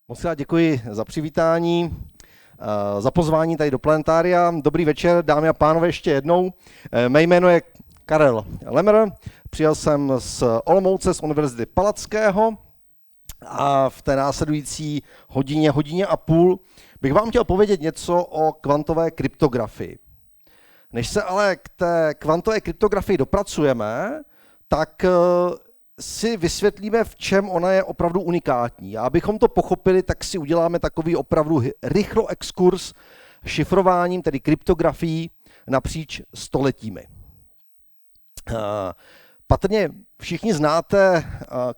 Moc krát děkuji za přivítání, za pozvání tady do Planetária. Dobrý večer, dámy a pánové, ještě jednou. Mé jméno je Karel Lemmer, přijel jsem z Olomouce, z Univerzity Palackého a v té následující hodině a půl bych vám chtěl povědět něco o kvantové kryptografii. Než se ale k té kvantové kryptografii dopracujeme, tak si vysvětlíme, v čem ona je opravdu unikátní. A abychom to pochopili, tak si uděláme takový opravdu rychlo exkurs šifrováním, tedy kryptografií napříč stoletími. Patrně všichni znáte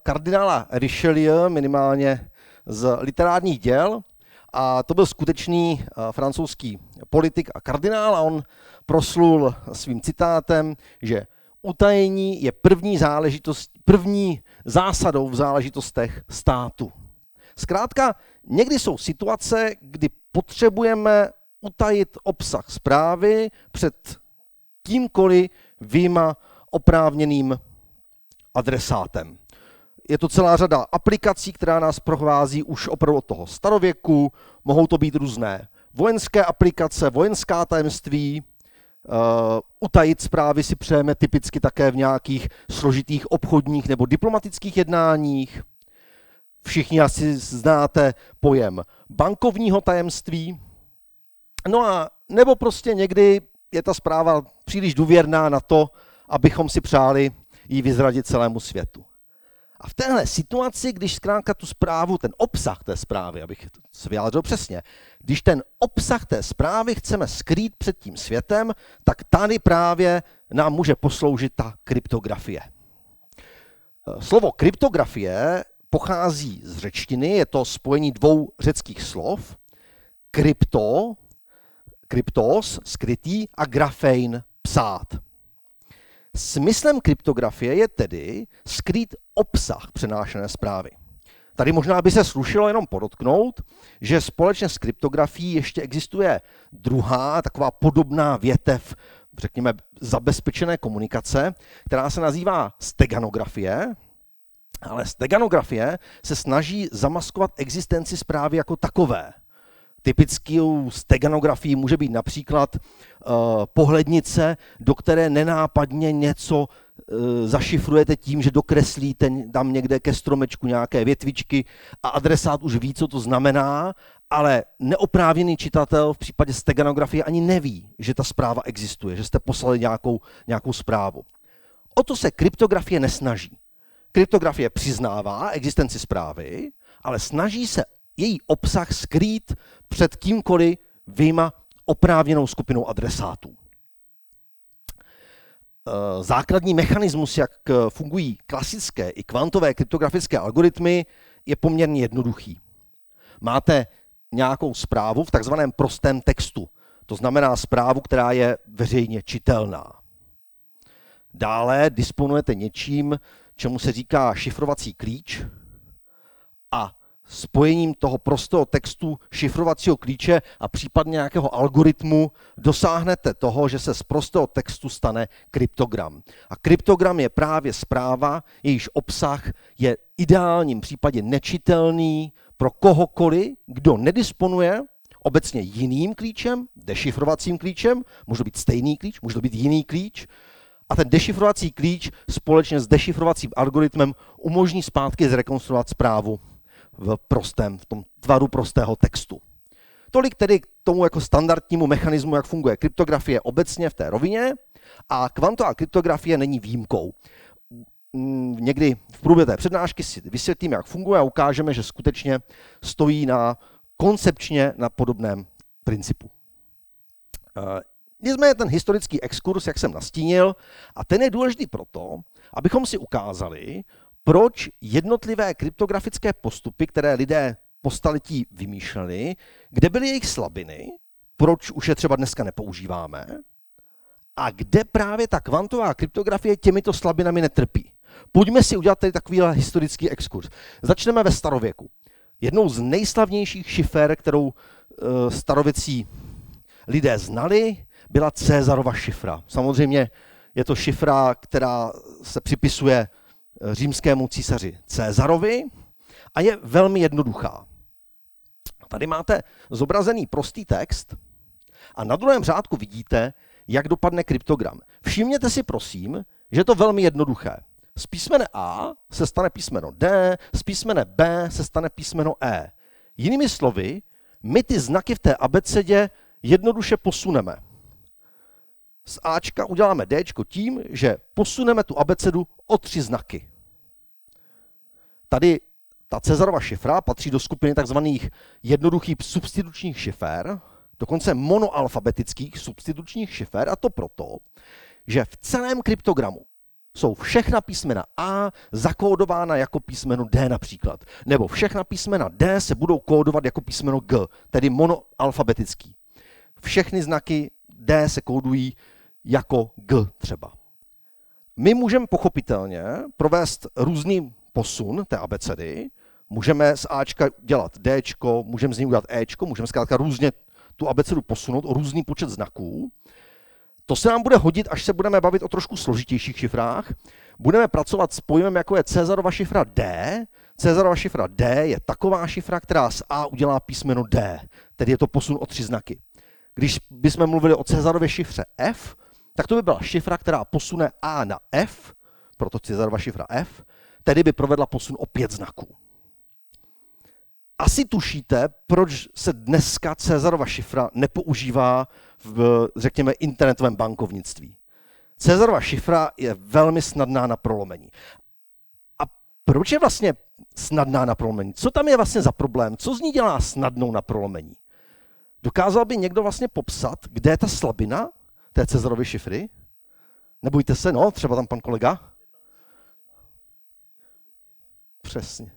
kardinála Richelieu, minimálně z literárních děl, a to byl skutečný francouzský politik a kardinál a on proslul svým citátem, že utajení je první zásadou v záležitostech státu. Zkrátka, někdy jsou situace, kdy potřebujeme utajit obsah zprávy před kýmkoliv vyjma oprávněným adresátem. Je to celá řada aplikací, která nás provází už opravdu od toho starověku. Mohou to být různé vojenské aplikace, vojenská tajemství. Utajit zprávy si přejeme typicky také v nějakých složitých obchodních nebo diplomatických jednáních. Všichni asi znáte pojem bankovního tajemství. No a nebo prostě někdy je ta zpráva příliš důvěrná na to, abychom si přáli ji vyzradit celému světu. A v téhle situaci, když zkrátka tu zprávu, ten obsah té zprávy, abych se vyjádřil přesně, když ten obsah té zprávy chceme skrýt před tím světem, tak tady právě nám může posloužit ta kryptografie. Slovo kryptografie pochází z řečtiny, je to spojení dvou řeckých slov, kryptos, skrytý, a grafein, psát. Smyslem kryptografie je tedy skrýt obsah přenášené zprávy. Tady možná by se slušelo jenom podotknout, že společně s kryptografií ještě existuje druhá taková podobná větev, řekněme, zabezpečené komunikace, která se nazývá steganografie, ale steganografie se snaží zamaskovat existenci zprávy jako takové. Typickou steganografií může být například pohlednice, do které nenápadně něco zašifrujete tím, že dokreslíte tam někde ke stromečku nějaké větvičky a adresát už ví, co to znamená, ale neoprávněný čitatel v případě steganografie ani neví, že ta zpráva existuje, že jste poslali nějakou zprávu. O to se kryptografie nesnaží. Kryptografie přiznává existenci zprávy, ale snaží se její obsah skrýt před kýmkoliv vyjma oprávněnou skupinou adresátů. Základní mechanismus, jak fungují klasické i kvantové kryptografické algoritmy, je poměrně jednoduchý. Máte nějakou zprávu v takzvaném prostém textu, to znamená zprávu, která je veřejně čitelná. Dále disponujete něčím, čemu se říká šifrovací klíč, a spojením toho prostého textu šifrovacího klíče a případně nějakého algoritmu dosáhnete toho, že se z prostého textu stane kryptogram. A kryptogram je právě zpráva, jejíž obsah je v ideálním případě nečitelný pro kohokoliv, kdo nedisponuje obecně jiným klíčem, dešifrovacím klíčem, může být stejný klíč, může to být jiný klíč, a ten dešifrovací klíč společně s dešifrovacím algoritmem umožní zpátky zrekonstruovat zprávu v tom tvaru prostého textu. Tolik tedy k tomu jako standardnímu mechanismu, jak funguje kryptografie obecně v té rovině, a kvantová kryptografie není výjimkou. Někdy v průběhu té přednášky si vysvětlíme, jak funguje, a ukážeme, že skutečně stojí koncepčně na podobném principu. Nicméně ten historický exkurs, jak jsem nastínil, a ten je důležitý proto, abychom si ukázali, proč jednotlivé kryptografické postupy, které lidé po staletí vymýšleli, kde byly jejich slabiny, proč už je třeba dneska nepoužíváme, a kde právě ta kvantová kryptografie těmito slabinami netrpí. Pojďme si udělat tady takovýhle historický exkurs. Začneme ve starověku. Jednou z nejslavnějších šifer, kterou starověcí lidé znali, byla Césarova šifra. Samozřejmě je to šifra, která se připisuje římskému císaři Césarovi a je velmi jednoduchá. Tady máte zobrazený prostý text a na druhém řádku vidíte, jak dopadne kryptogram. Všimněte si prosím, že je to velmi jednoduché. Z písmene A se stane písmeno D, z písmene B se stane písmeno E. Jinými slovy, my ty znaky v té abecedě jednoduše posuneme. Z Ačka uděláme Dčko tím, že posuneme tu abecedu o 3 znaky. Tady ta Cezarova šifra patří do skupiny tzv. Jednoduchých substitučních šifer, dokonce monoalfabetických substitučních šifer, a to proto, že v celém kryptogramu jsou všechna písmena A zakódována jako písmeno D například. Nebo všechna písmena D se budou kódovat jako písmeno G, tedy monoalfabetický. Všechny znaky D se kódují jako G třeba. My můžeme pochopitelně provést různý posun té abecedy, můžeme z Ačka dělat Dčko, můžeme z ní udělat Ečko, můžeme zkrátka různě tu abecedu posunout o různý počet znaků. To se nám bude hodit, až se budeme bavit o trošku složitějších šifrách. Budeme pracovat s pojmem, jako je Cezarova šifra D. Cezarova šifra D je taková šifra, která z A udělá písmeno D, tedy je to posun o 3 znaky. Když bychom mluvili o Cezarově šifře F, tak to by byla šifra, která posune A na F, proto Cezarova šifra F, tedy by provedla posun o 5 znaků. Asi tušíte, proč se dneska Cezarova šifra nepoužívá v, řekněme, internetovém bankovnictví. Cezarova šifra je velmi snadná na prolomení. A proč je vlastně snadná na prolomení? Co tam je vlastně za problém? Co z ní dělá snadnou na prolomení? Dokázal by někdo vlastně popsat, kde je ta slabina té Cezarovy šifry? Nebojte se, no, třeba tam pan kolega. Přesně.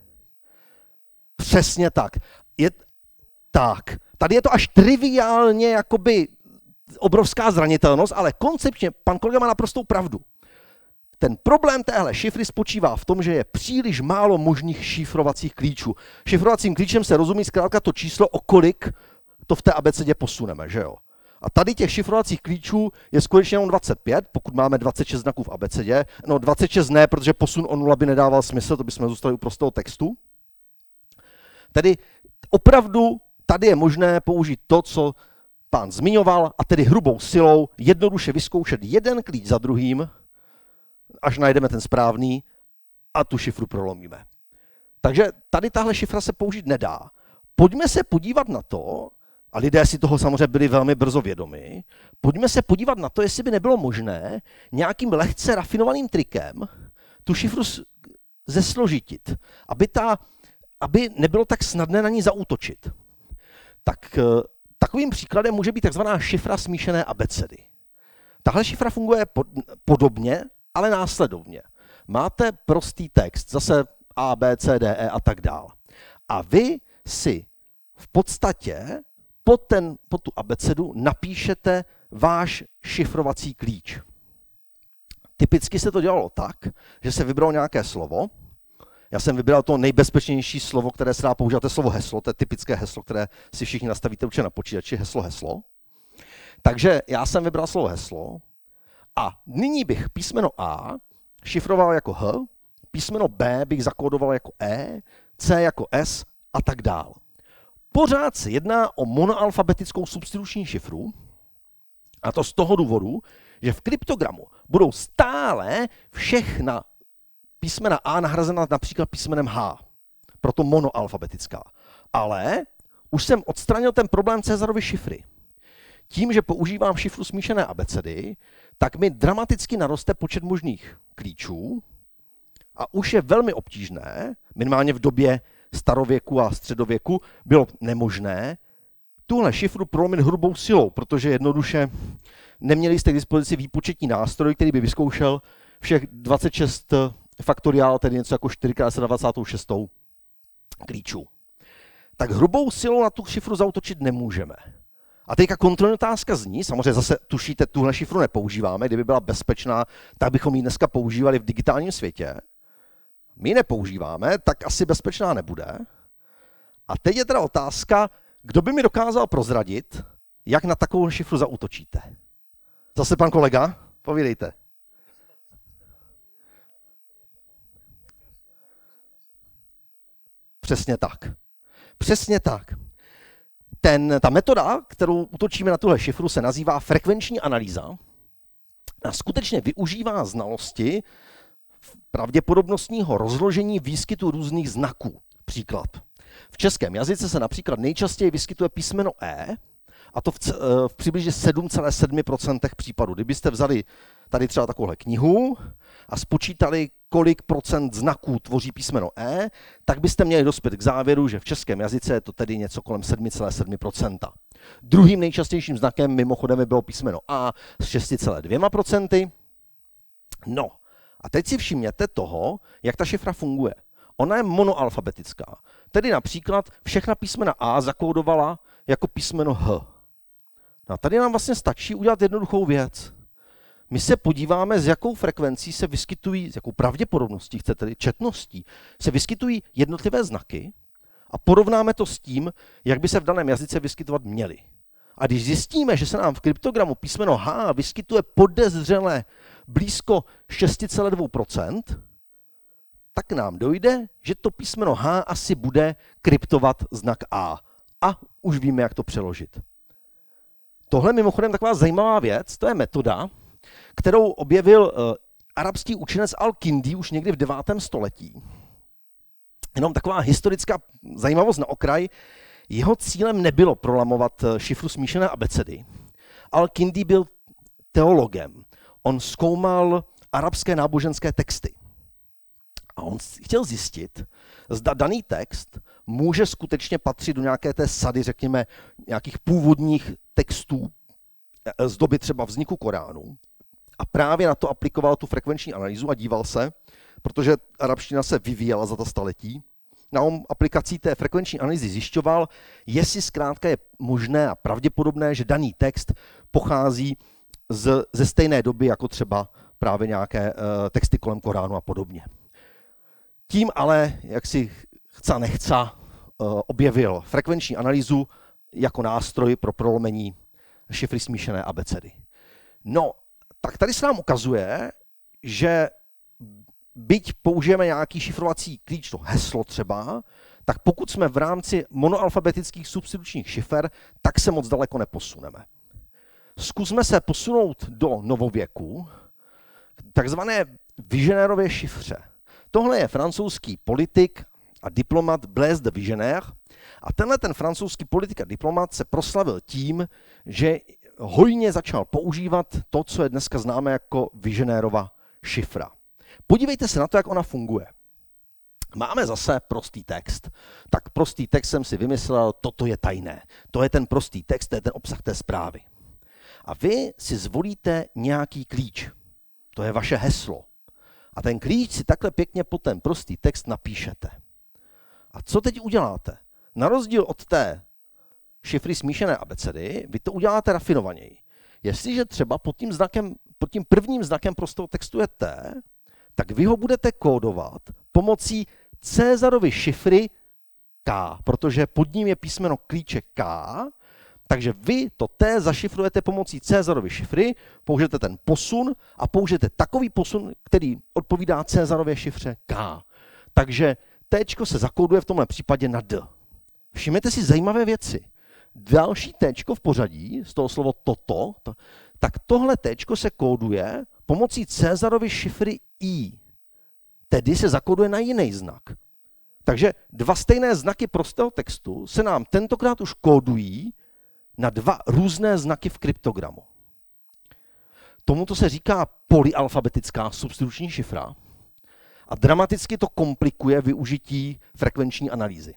Přesně tak. Tak. Tady je to až triviálně jakoby obrovská zranitelnost, ale koncepčně pan kolega má naprostou pravdu. Ten problém téhle šifry spočívá v tom, že je příliš málo možných šifrovacích klíčů. Šifrovacím klíčem se rozumí zkrátka to číslo, o kolik to v té abecedě posuneme, že jo? A tady těch šifrovacích klíčů je skutečně jenom 25, pokud máme 26 znaků v abecedě. No 26 ne, protože posun o 0 by nedával smysl, to bychom zůstali u prostého textu. Tedy opravdu tady je možné použít to, co pán zmiňoval, a tedy hrubou silou jednoduše vyzkoušet jeden klíč za druhým, až najdeme ten správný a tu šifru prolomíme. Takže tady tahle šifra se použít nedá. Pojďme se podívat na to, a lidé si toho samozřejmě byli velmi brzo vědomi, pojďme se podívat na to, jestli by nebylo možné nějakým lehce rafinovaným trikem tu šifru zesložitit, aby nebylo tak snadné na ní zaútočit. Tak takovým příkladem může být takzvaná šifra smíšené abecedy. Tahle šifra funguje podobně, ale následovně. Máte prostý text, zase A, B, C, D, E a tak dál. A vy si v podstatě pod tu abecedu napíšete váš šifrovací klíč. Typicky se to dělalo tak, že se vybralo nějaké slovo. Já jsem vybral to nejbezpečnější slovo, které se dá používat, to je slovo heslo, to je typické heslo, které si všichni nastavíte určitě na počítači, heslo. Takže já jsem vybral slovo heslo a nyní bych písmeno A šifroval jako H, písmeno B bych zakódoval jako E, C jako S a tak dál. Pořád se jedná o monoalfabetickou substituční šifru, a to z toho důvodu, že v kryptogramu budou stále všechna písmena A nahrazena například písmenem H, proto monoalfabetická. Ale už jsem odstranil ten problém Cezarovy šifry. Tím, že používám šifru smíšené abecedy, tak mi dramaticky naroste počet možných klíčů a už je velmi obtížné, minimálně v době starověku a středověku, bylo nemožné tuhle šifru prolomit hrubou silou, protože jednoduše neměli jste k dispozici výpočetní nástroj, který by vyzkoušel všech 26 faktoriál, tedy něco jako 4x na 26 klíčů. Tak hrubou silou na tu šifru zaútočit nemůžeme. A teďka kontrolní otázka zní, samozřejmě zase tušíte, tuhle šifru nepoužíváme, kdyby byla bezpečná, tak bychom ji dneska používali v digitálním světě. My ji nepoužíváme, tak asi bezpečná nebude. A teď je teda otázka, kdo by mi dokázal prozradit, jak na takovou šifru zaútočíte. Zase pan kolega, povídejte. Přesně tak. Přesně tak. Ta metoda, kterou útočíme na tuhle šifru, se nazývá frekvenční analýza a skutečně využívá znalosti pravděpodobnostního rozložení výskytu různých znaků. Příklad. V českém jazyce se například nejčastěji vyskytuje písmeno E, a to v přibližně 7,7% případů. Kdybyste vzali tady třeba takovouhle knihu a spočítali, kolik procent znaků tvoří písmeno E, tak byste měli dospět k závěru, že v českém jazyce je to tedy něco kolem 7,7%. Druhým nejčastějším znakem mimochodem by bylo písmeno A s 6,2%. No, a teď si všimněte toho, jak ta šifra funguje. Ona je monoalfabetická. Tedy například všechna písmena A zakódovala jako písmeno H. No a tady nám vlastně stačí udělat jednoduchou věc. My se podíváme, s jakou frekvencí se vyskytují, s jakou pravděpodobností, chcete-li četností, se vyskytují jednotlivé znaky a porovnáme to s tím, jak by se v daném jazyce vyskytovat měly. A když zjistíme, že se nám v kryptogramu písmeno H vyskytuje podezřele blízko 6,2%, tak nám dojde, že to písmeno H asi bude kryptovat znak A. A už víme, jak to přeložit. Tohle mimochodem taková zajímavá věc, to je metoda, kterou objevil arabský učenec Al-Kindi už někdy v 9. století. Jenom taková historická zajímavost na okraj. Jeho cílem nebylo prolamovat šifru smíšené abecedy. Al-Kindi byl teologem. On zkoumal arabské náboženské texty. A on chtěl zjistit, zda daný text může skutečně patřit do nějaké té sady, řekněme, nějakých původních textů z doby třeba vzniku Koránu. A právě na to aplikoval tu frekvenční analýzu a díval se, protože arabština se vyvíjela za ta staletí. Na aplikací té frekvenční analýzy zjišťoval, jestli zkrátka je možné a pravděpodobné, že daný text pochází ze stejné doby, jako třeba právě nějaké texty kolem Koránu a podobně. Tím ale, jak si chce nechce, objevil frekvenční analýzu jako nástroj pro prolomení šifry smíšené abecedy. No, tak tady se nám ukazuje, že byť použijeme nějaký šifrovací klíč, to heslo třeba, tak pokud jsme v rámci monoalfabetických substitučních šifer, tak se moc daleko neposuneme. Zkusme se posunout do novověku, takzvané Vigenérově šifře. Tohle je francouzský politik a diplomat Blaise de Vigenère a tenhle ten francouzský politik a diplomat se proslavil tím, že hojně začal používat to, co je dneska známe jako Vigenérova šifra. Podívejte se na to, jak ona funguje. Máme zase prostý text. Tak prostý text jsem si vymyslel, toto je tajné. To je ten prostý text, to je ten obsah té zprávy. A vy si zvolíte nějaký klíč. To je vaše heslo. A ten klíč si takhle pěkně pod ten prostý text napíšete. A co teď uděláte? Na rozdíl od té šifry smíšené abecedy, vy to uděláte rafinovaněji. Jestliže třeba pod tím prvním znakem prostého textu je T, tak vy ho budete kódovat pomocí Cezarovy šifry K, protože pod ním je písmeno klíče K, takže vy to T zašifrujete pomocí Cezarovy šifry, použijete ten posun a použijete takový posun, který odpovídá Cezarově šifře K. Takže T se zakóduje v tomhle případě na D. Všimněte si zajímavé věci. Další T v pořadí, z toho slovo toto, tak tohle T se kóduje pomocí Cezarovy šifry I. Tedy se zakóduje na jiný znak. Takže dva stejné znaky prostého textu se nám tentokrát už kódují na dva různé znaky v kryptogramu. Tomuto se říká polyalfabetická substituční šifra a dramaticky to komplikuje využití frekvenční analýzy.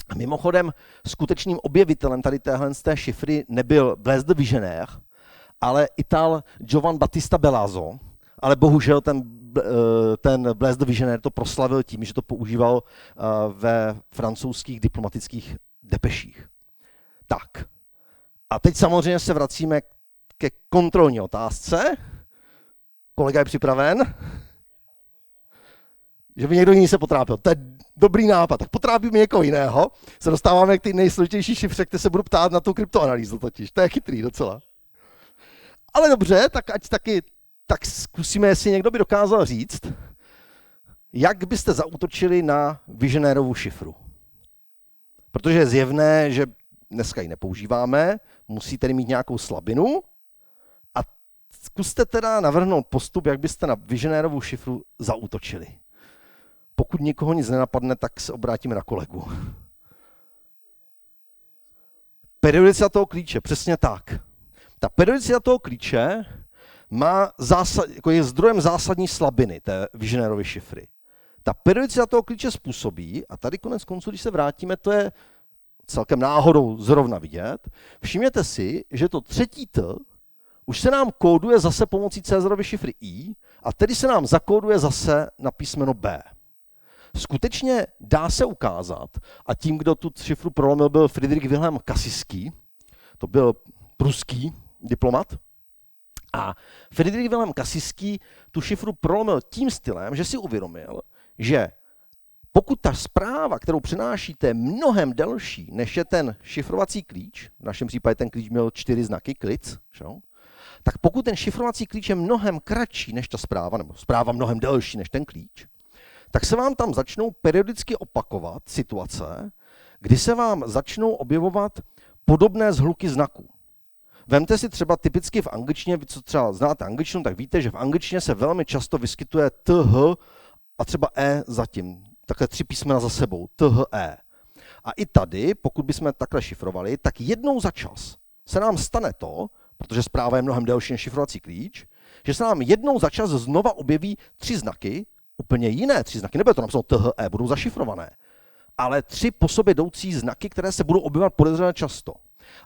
A mimochodem skutečným objevitelem tady téhle šifry nebyl Blaise de Vigenère, ale Ital Giovan Battista Belazzo, ale bohužel ten Blaise de Vigenère to proslavil tím, že to používal ve francouzských diplomatických depeších. Tak. A teď samozřejmě se vracíme ke kontrolní otázce. Kolega je připraven? Že by někdo jiný se potrápil. To je dobrý nápad. Tak potrápíme někoho jiného. Se dostáváme k té nejsložitější šifře, které se budu ptát na tu kryptoanalýzu totiž. To je chytrý docela. Ale dobře, tak zkusíme, jestli někdo by dokázal říct, jak byste zaútočili na Vigenérovu šifru. Protože je zjevné, že dneska ji nepoužíváme, musí tedy mít nějakou slabinu a zkuste teda navrhnout postup, jak byste na Vigenèrovu šifru zaútočili. Pokud nikoho nic nenapadne, tak se obrátíme na kolegu. Periodicita toho klíče, přesně tak. Ta periodicita toho klíče je zdrojem zásadní slabiny té Vigenèrovy šifry. Ta periodicita toho klíče způsobí, a tady konec konců, když se vrátíme, to je celkem náhodou zrovna vidět, všimněte si, že to třetí T už se nám kóduje zase pomocí Caesarovy šifry I a tedy se nám zakóduje zase na písmeno B. Skutečně dá se ukázat, a tím, kdo tu šifru prolomil, byl Friedrich Wilhelm Kasiský, to byl pruský diplomat, a Friedrich Wilhelm Kasiský tu šifru prolomil tím stylem, že si uvědomil, že pokud ta zpráva, kterou přinášíte, je mnohem delší, než je ten šifrovací klíč, v našem případě ten klíč měl 4 znaky, klic, tak pokud ten šifrovací klíč je mnohem kratší než ta zpráva, nebo zpráva mnohem delší než ten klíč, tak se vám tam začnou periodicky opakovat situace, kdy se vám začnou objevovat podobné zhluky znaků. Vemte si třeba typicky v angličtině, vy co třeba znáte angličtinu, tak víte, že v angličtině se velmi často vyskytuje TH a třeba E zatím. Takhle 3 písmena za sebou, THE. A i tady, pokud bychom takhle šifrovali, tak jednou za čas se nám stane to, protože zpráva je mnohem delší než šifrovací klíč, že se nám jednou za čas znova objeví 3 znaky, úplně jiné 3 znaky, nebude to napsáno THE, budou zašifrované, ale 3 po sobě jdoucí znaky, které se budou objevovat podezřelé často.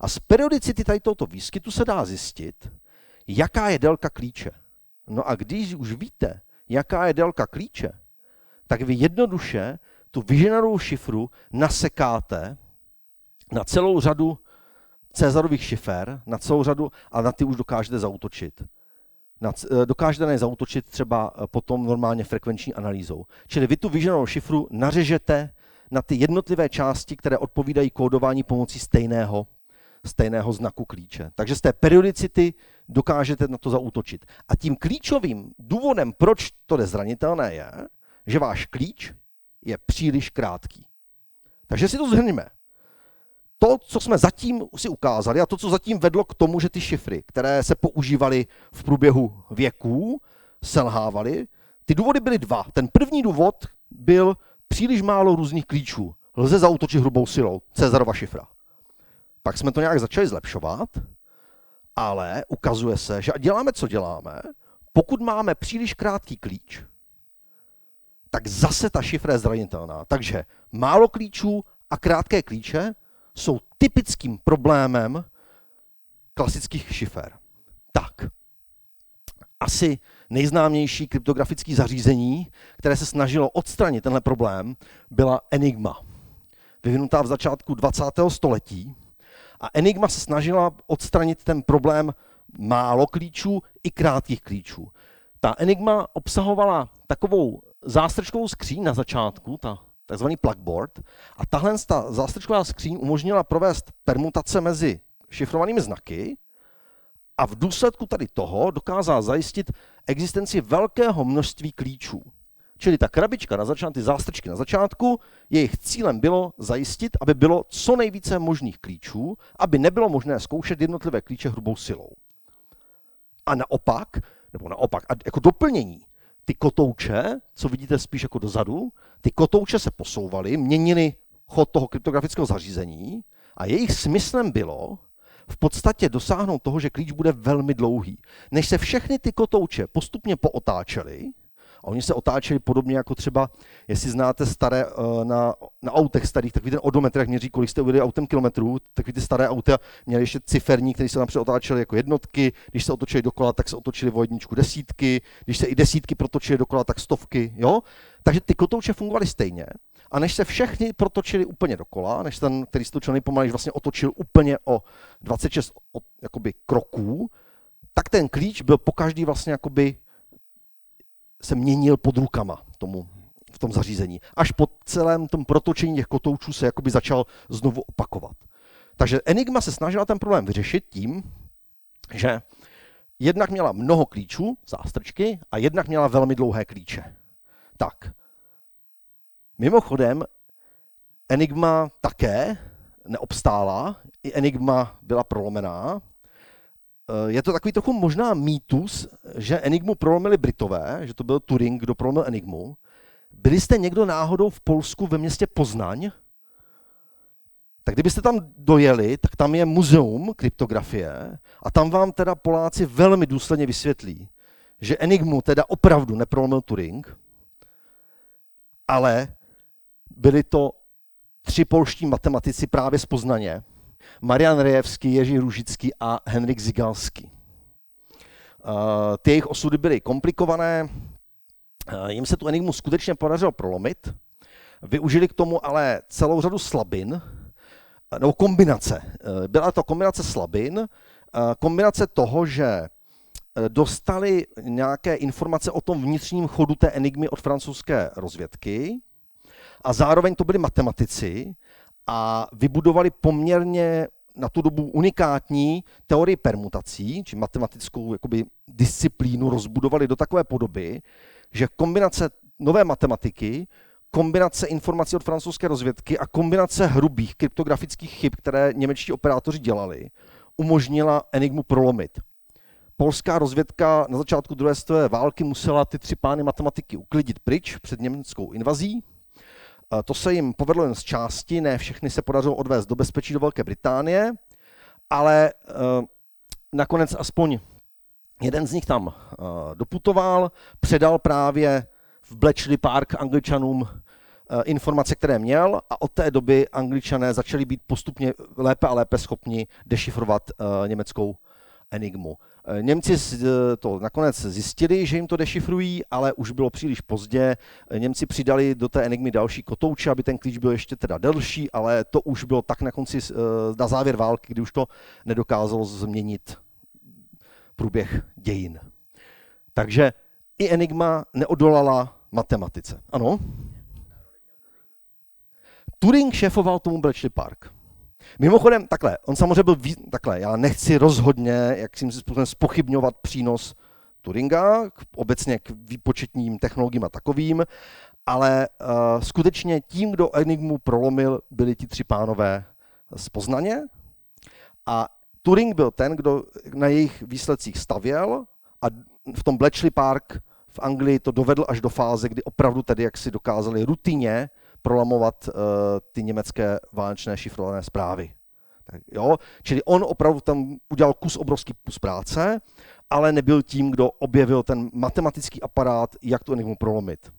A z periodicity tady tohoto výskytu se dá zjistit, jaká je délka klíče. No a když už víte, jaká je délka klíče, tak vy jednoduše tu Vigenèrovu šifru nasekáte na celou řadu Caesarových šifer, na celou řadu, a na ty už dokážete zaútočit. Dokážete na ně zaútočit třeba potom normálně frekvenční analýzou. Čili vy tu Vigenèrovu šifru nařežete na ty jednotlivé části, které odpovídají kódování pomocí stejného znaku klíče. Takže z té periodicity dokážete na to zaútočit. A tím klíčovým důvodem, proč to je zranitelné, je, že váš klíč je příliš krátký. Takže si to shrňme. To, co jsme zatím si ukázali a to, co zatím vedlo k tomu, že ty šifry, které se používaly v průběhu věků, selhávaly, ty důvody byly 2. Ten první důvod byl příliš málo různých klíčů. Lze zaútočit hrubou silou, Caesarova šifra. Pak jsme to nějak začali zlepšovat, ale ukazuje se, že děláme, co děláme, pokud máme příliš krátký klíč, tak zase ta šifra je zranitelná. Takže málo klíčů a krátké klíče jsou typickým problémem klasických šifer. Tak, asi nejznámější kryptografické zařízení, které se snažilo odstranit tenhle problém, byla Enigma. Vyvinutá v začátku 20. století. A Enigma se snažila odstranit ten problém málo klíčů i krátkých klíčů. Ta Enigma obsahovala takovou zástrčkovou skříň na začátku, takzvaný plugboard, a tahle zástrčková skříň umožnila provést permutace mezi šifrovanými znaky a v důsledku tady toho dokázala zajistit existenci velkého množství klíčů. Čili ta krabička na začátku, ty zástrčky na začátku, jejich cílem bylo zajistit, aby bylo co nejvíce možných klíčů, aby nebylo možné zkoušet jednotlivé klíče hrubou silou. A naopak, a jako doplnění, ty kotouče, co vidíte spíš jako dozadu, ty kotouče se posouvaly, měnily chod toho kryptografického zařízení a jejich smyslem bylo v podstatě dosáhnout toho, že klíč bude velmi dlouhý. Než se všechny ty kotouče postupně pootáčely, a oni se otáčeli podobně jako třeba, jestli znáte staré na autech starých, takový ten odometr, jak měří, kolik jste uvěděli autem kilometrů, takový ty staré auta měly ještě ciferní, které se napřed otáčely jako jednotky, když se otočili dokola, tak se otočili o jedničku desítky, když se i desítky protočily dokola, tak stovky, jo? Takže ty kotouče fungovaly stejně. A než se všechny protočili úplně dokola, než ten, který se točil nejpomalejš, vlastně otočil úplně o 26 jakoby kroků, tak ten klíč byl pokaždý vlastně jakoby se měnil pod rukama v tom zařízení. Až po celém tom protočení těch kotoučů se jakoby začal znovu opakovat. Takže Enigma se snažila ten problém vyřešit tím, že jednak měla mnoho klíčů, zástrčky, a jednak měla velmi dlouhé klíče. Tak, mimochodem, Enigma také neobstála, i Enigma byla prolomená. Je to takový trochu možná mýtus, že Enigmu prolomili Britové, že to byl Turing, kdo prolomil Enigmu. Byli jste někdo náhodou v Polsku ve městě Poznaň? Tak kdybyste tam dojeli, tak tam je muzeum kryptografie a tam vám teda Poláci velmi důsledně vysvětlí, že Enigmu teda opravdu neprolomil Turing, ale byli to 3 polští matematici právě z Poznaně, Marian Rejewski, Jerzy Růžický a Henryk Zygalski. Ty jejich osudy byly komplikované, jim se tu Enigmu skutečně podařilo prolomit, využili k tomu ale celou řadu slabin, nebo kombinace. Byla to kombinace slabin, kombinace toho, že dostali nějaké informace o tom vnitřním chodu té Enigmy od francouzské rozvědky a zároveň to byli matematici a vybudovali poměrně na tu dobu unikátní teorii permutací, či matematickou jakoby, disciplínu rozbudovali do takové podoby, že kombinace nové matematiky, kombinace informací od francouzské rozvědky a kombinace hrubých kryptografických chyb, které němečtí operátoři dělali, umožnila Enigmu prolomit. Polská rozvědka na začátku druhé světové války musela ty 3 pány matematiky uklidit pryč před německou invazí. To se jim povedlo jen z části, ne všechny se podařilo odvést do bezpečí do Velké Británie, ale nakonec aspoň jeden z nich tam doputoval, předal právě v Bletchley Park Angličanům informace, které měl a od té doby Angličané začali být postupně lépe a lépe schopni dešifrovat německou Enigmu. Němci to nakonec zjistili, že jim to dešifrují, ale už bylo příliš pozdě. Němci přidali do té Enigmy další kotouče, aby ten klíč byl ještě teda delší, ale to už bylo tak na závěr války, kdy už to nedokázalo změnit průběh dějin. Takže i Enigma neodolala matematice. Ano? Turing šéfoval tomu Bletchley Park. Mimochodem, on samozřejmě byl takhle, já nechci rozhodně, jak si způsobem zpochybňovat přínos Turinga, obecně k výpočetním technologiím a takovým, ale skutečně tím, kdo Enigmu prolomil, byli ti 3 pánové z Poznaně a Turing byl ten, kdo na jejich výsledcích stavěl a v tom Bletchley Park v Anglii to dovedl až do fáze, kdy opravdu tedy jak si dokázali rutině prolamovat ty německé válečné šifrované zprávy. Tak jo? Čili on opravdu tam udělal obrovský kus práce, ale nebyl tím, kdo objevil ten matematický aparát, jak tu Enigmu prolomit.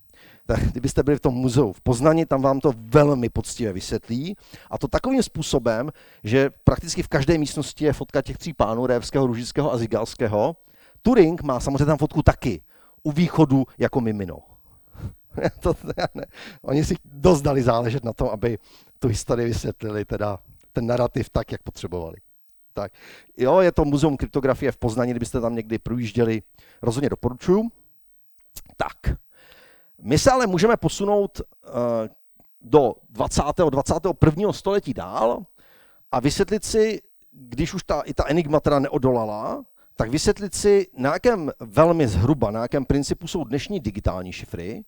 Tak kdybyste byli v tom muzeu v Poznani, tam vám to velmi poctivě vysvětlí. A to takovým způsobem, že prakticky v každé místnosti je fotka těch 3 pánů, Rejewského, Růžického a Zygalského. Turing má samozřejmě tam fotku taky, u východu jako mimino. Oni si dost dali záležet na tom, aby tu historii vysvětlili, teda ten narrativ tak, jak potřebovali. Tak. Jo, je to muzeum kryptografie v Poznani, kdybyste tam někdy projížděli, rozhodně doporučuji. Tak, my se ale můžeme posunout do 21. století dál a vysvětlit si, když už i ta Enigma teda neodolala, tak vysvětlit si, na jakém velmi zhruba, na jakém principu jsou dnešní digitální šifry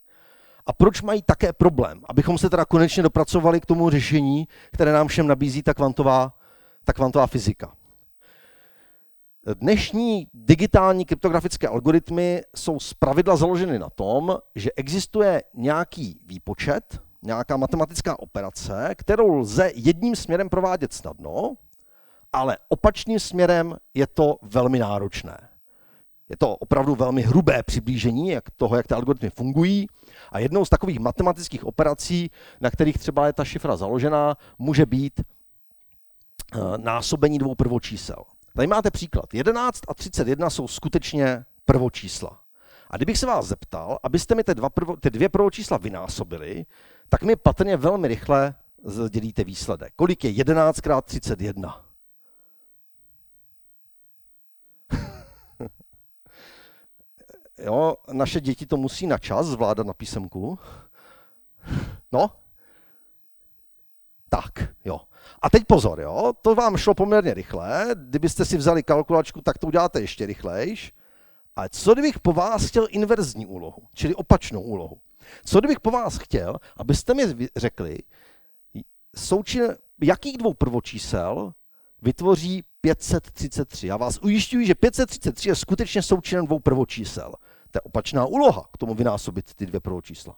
a proč mají také problém, abychom se teda konečně dopracovali k tomu řešení, které nám všem nabízí ta kvantová fyzika. Dnešní digitální kryptografické algoritmy jsou zpravidla založeny na tom, že existuje nějaký výpočet, nějaká matematická operace, kterou lze jedním směrem provádět snadno, ale opačným směrem je to velmi náročné. Je to opravdu velmi hrubé přiblížení jak ty algoritmy fungují a jednou z takových matematických operací, na kterých třeba je ta šifra založená, může být násobení 2 prvočísel. Tady máte příklad. 11 a 31 jsou skutečně prvočísla. A kdybych se vás zeptal, abyste mi ty 2 prvočísla vynásobili, tak mi patrně velmi rychle sdělíte výsledek. Kolik je 11 krát 31? Jo, naše děti to musí na čas zvládat na písemku. No? Tak, jo. A teď pozor, jo, to vám šlo poměrně rychle, kdybyste si vzali kalkulačku, tak to uděláte ještě rychlejš. Ale co kdybych po vás chtěl inverzní úlohu, čili opačnou úlohu? Co kdybych po vás chtěl, abyste mi řekli, jakých 2 prvočísel vytvoří 533. Já vás ujišťuji, že 533 je skutečně součinem dvou prvočísel. To je opačná úloha k tomu vynásobit ty dvě prvočísla.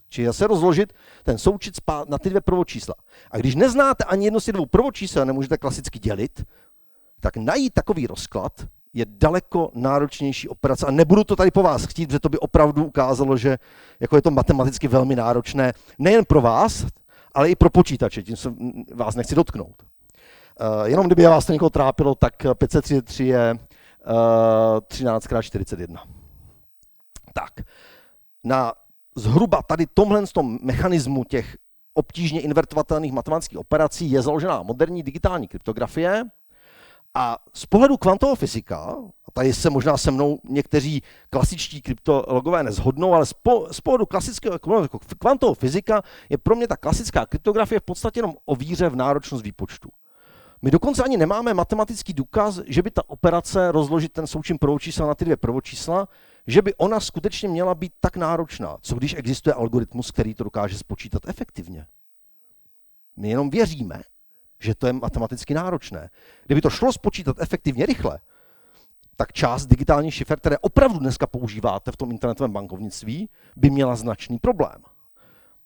Čili zase rozložit ten součet na ty dvě prvočísla. A když neznáte ani jedno z těch dvou prvočísel, nemůžete klasicky dělit, tak najít takový rozklad je daleko náročnější operace. A nebudu to tady po vás chtít, protože to by opravdu ukázalo, že jako je to matematicky velmi náročné, nejen pro vás, ale i pro počítače, tím se vás nechci dotknout. Jenom kdyby vás to někoho trápilo, tak 533 je 13x41. Tak, na zhruba tady tomhle mechanismu těch obtížně invertovatelných matematických operací je založená moderní digitální kryptografie. A z pohledu kvantového fyzika, a tady se možná se mnou někteří klasičtí kryptologové nezhodnou, ale z pohledu klasického kvantového fyzika je pro mě ta klasická kryptografie v podstatě jenom o víře v náročnost výpočtu. My dokonce ani nemáme matematický důkaz, že by ta operace rozložit ten součin prvočísla na ty dvě prvočísla, že by ona skutečně měla být tak náročná. Co když existuje algoritmus, který to dokáže spočítat efektivně? My jenom věříme, že to je matematicky náročné. Kdyby to šlo spočítat efektivně rychle, tak část digitálních šifer, které opravdu dneska používáte v tom internetovém bankovnictví, by měla značný problém.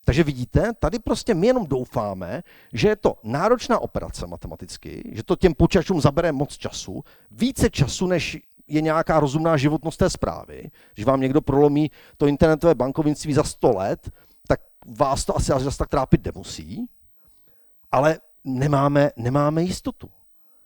Takže vidíte, tady prostě my jenom doufáme, že je to náročná operace matematicky, že to těm počítačům zabere moc času, více času, než je nějaká rozumná životnost té zprávy. Když vám někdo prolomí to internetové bankovnictví za 100 let, tak vás to asi až tak trápit nemusí, ale nemáme jistotu.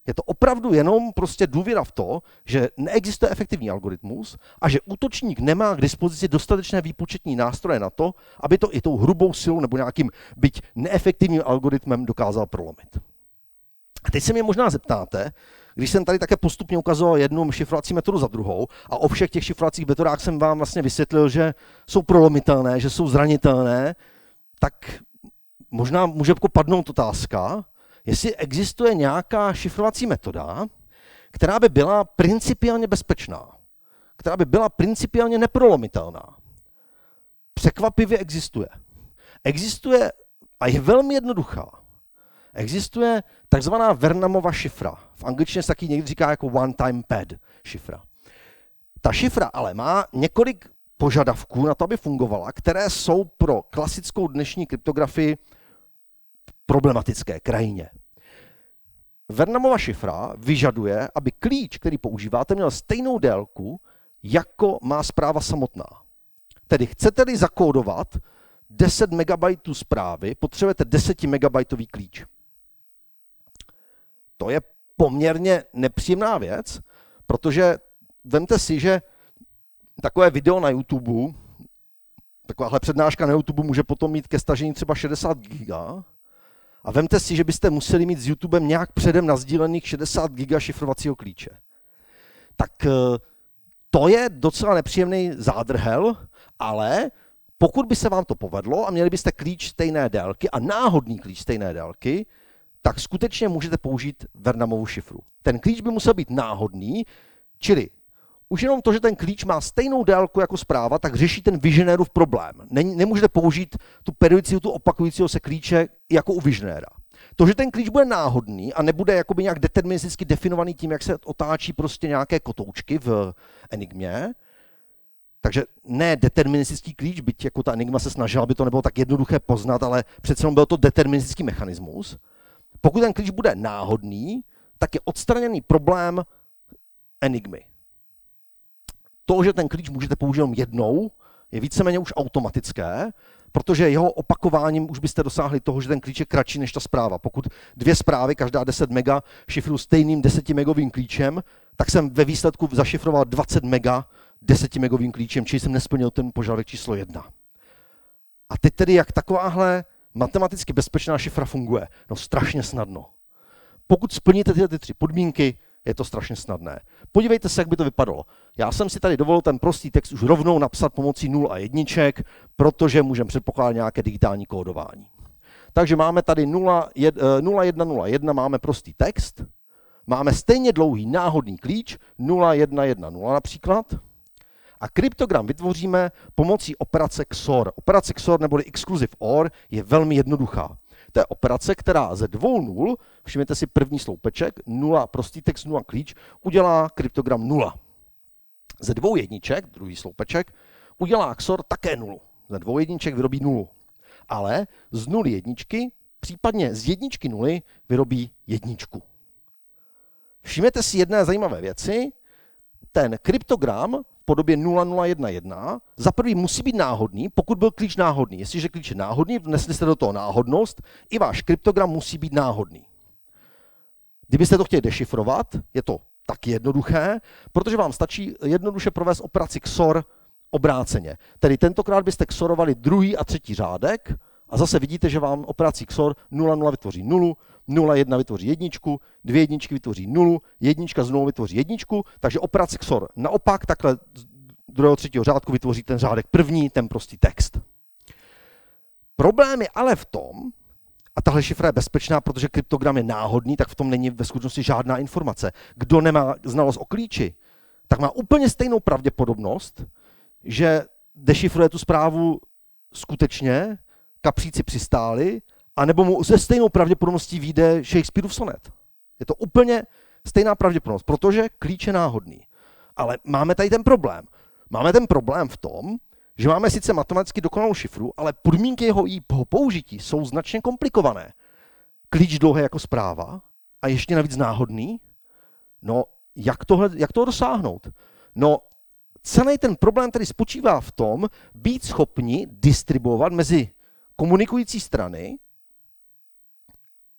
Je to opravdu jenom prostě důvěra v to, že neexistuje efektivní algoritmus a že útočník nemá k dispozici dostatečné výpočetní nástroje na to, aby to i tou hrubou silou nebo nějakým byť neefektivním algoritmem dokázal prolomit. A teď se mě možná zeptáte, když jsem tady také postupně ukazoval jednu šifrovací metodu za druhou a o všech těch šifrovacích metodách jsem vám vlastně vysvětlil, že jsou prolomitelné, že jsou zranitelné, tak možná může padnout otázka, jestli existuje nějaká šifrovací metoda, která by byla principiálně bezpečná, která by byla principiálně neprolomitelná. Překvapivě existuje. Existuje a je velmi jednoduchá. Existuje takzvaná Vernamova šifra. V angličtině se taky někdy říká jako one-time pad šifra. Ta šifra ale má několik požadavků na to, aby fungovala, které jsou pro klasickou dnešní kryptografii problematické krajně. Vernamova šifra vyžaduje, aby klíč, který používáte, měl stejnou délku, jako má zpráva samotná. Tedy chcete-li zakódovat 10 MB zprávy, potřebujete 10 MB klíč. To je poměrně nepříjemná věc, protože vemte si, že takové video na YouTube, takováhle přednáška na YouTube může potom mít ke stažení třeba 60 GB. A vemte si, že byste museli mít s YouTubem nějak předem nasdílených 60 GB šifrovacího klíče. Tak to je docela nepříjemný zádrhel, ale pokud by se vám to povedlo a měli byste klíč stejné délky a náhodný klíč stejné délky, tak skutečně můžete použít Vernamovu šifru. Ten klíč by musel být náhodný, čili už jenom to, že ten klíč má stejnou délku jako zpráva, tak řeší ten Visionérův problém. Nemůžete použít tu periodicitu opakujícího se klíče jako u Visionéra. To, že ten klíč bude náhodný a nebude jakoby nějak deterministicky definovaný tím, jak se otáčí prostě nějaké kotoučky v Enigmě, takže ne deterministický klíč, byť jako ta Enigma se snažila, aby to nebylo tak jednoduché poznat, ale přece jenom byl to deterministický mechanismus. Pokud ten klíč bude náhodný, tak je odstraněný problém Enigmy. To, že ten klíč můžete použít jenom jednou, je víceméně už automatické, protože jeho opakováním už byste dosáhli toho, že ten klíč je kratší než ta zpráva. Pokud dvě zprávy, každá 10 mega, šifruju stejným 10-megovým klíčem, tak jsem ve výsledku zašifroval 20 mega 10-megovým klíčem, čili jsem nesplnil ten požadavek číslo 1. A teď tedy, jak takováhle matematicky bezpečná šifra funguje? No strašně snadno. Pokud splníte tyhle 3 podmínky, je to strašně snadné. Podívejte se, jak by to vypadalo. Já jsem si tady dovolil ten prostý text už rovnou napsat pomocí 0 a jedniček, protože můžeme předpokládat nějaké digitální kódování. Takže máme tady 0101, máme prostý text, máme stejně dlouhý náhodný klíč, 0110 například, a kryptogram vytvoříme pomocí operace XOR. Operace XOR neboli Exclusive OR je velmi jednoduchá. To je operace, která ze 2 nul, všimněte si první sloupeček, 0 prostý text, 0 klíč, udělá kryptogram 0. Ze 2 jedniček, druhý sloupeček, udělá XOR také 0. Ze 2 jedniček vyrobí 0. Ale z 0 jedničky, případně z jedničky 0 vyrobí jedničku. Všimněte si jedné zajímavé věci. Ten kryptogram v podobě 0011 za prvý musí být náhodný, pokud byl klíč náhodný. Jestliže klíč je náhodný, vnesli jste do toho náhodnost, i váš kryptogram musí být náhodný. Kdybyste to chtěli dešifrovat, je to taky jednoduché, protože vám stačí jednoduše provést operaci XOR obráceně. Tedy tentokrát byste XORovali druhý a třetí řádek a zase vidíte, že vám operací XOR 00 vytvoří 0, 01 vytvoří jedničku, 2 jedničky vytvoří 0, jednička znovu vytvoří jedničku, takže operace XOR naopak takhle z druhého třetího řádku vytvoří ten řádek první, ten prostý text. Problém je ale v tom, a tahle šifra je bezpečná, protože kryptogram je náhodný, tak v tom není ve skutečnosti žádná informace. Kdo nemá znalost o klíči, tak má úplně stejnou pravděpodobnost, že dešifruje tu zprávu skutečně, kapříci přistáli, anebo mu se stejnou pravděpodobností vyjde Shakespeareův sonet. Je to úplně stejná pravděpodobnost, protože klíč je náhodný. Ale máme tady ten problém. Máme ten problém v tom, že máme sice matematicky dokonalou šifru, ale podmínky jeho použití jsou značně komplikované. Klíč dlouhý jako zpráva a ještě navíc náhodný. No, jak toho dosáhnout? No, celý ten problém tedy spočívá v tom, být schopni distribuovat mezi komunikující strany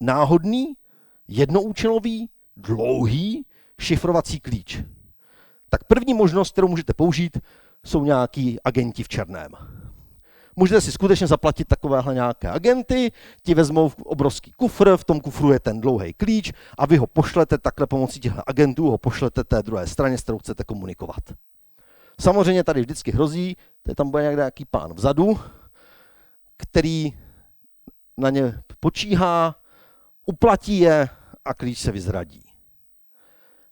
náhodný, jednoúčelový, dlouhý šifrovací klíč. Tak první možnost, kterou můžete použít, jsou nějaký agenti v černém. Můžete si skutečně zaplatit takovéhle nějaké agenty, ti vezmou obrovský kufr, v tom kufru je ten dlouhý klíč a vy ho pošlete takhle pomocí těchto agentů, ho pošlete té druhé straně, s kterou chcete komunikovat. Samozřejmě tady vždycky hrozí, že tam bude nějaký pán vzadu, který na ně počíhá, uplatí je a klíč se vyzradí.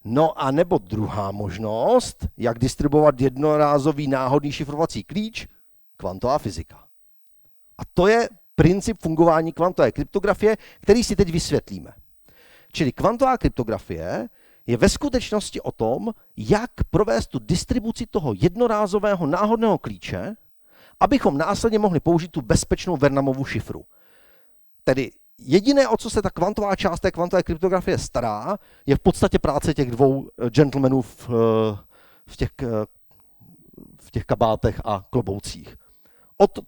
No a nebo druhá možnost, jak distribuovat jednorázový náhodný šifrovací klíč, kvantová fyzika. A to je princip fungování kvantové kryptografie, který si teď vysvětlíme. Čili kvantová kryptografie je ve skutečnosti o tom, jak provést tu distribuci toho jednorázového náhodného klíče, abychom následně mohli použít tu bezpečnou Vernamovu šifru. Tedy jediné, o co se ta kvantová část té kvantové kryptografie stará, je v podstatě práce těch 2 gentlemanů v těch kabátech a kloboucích.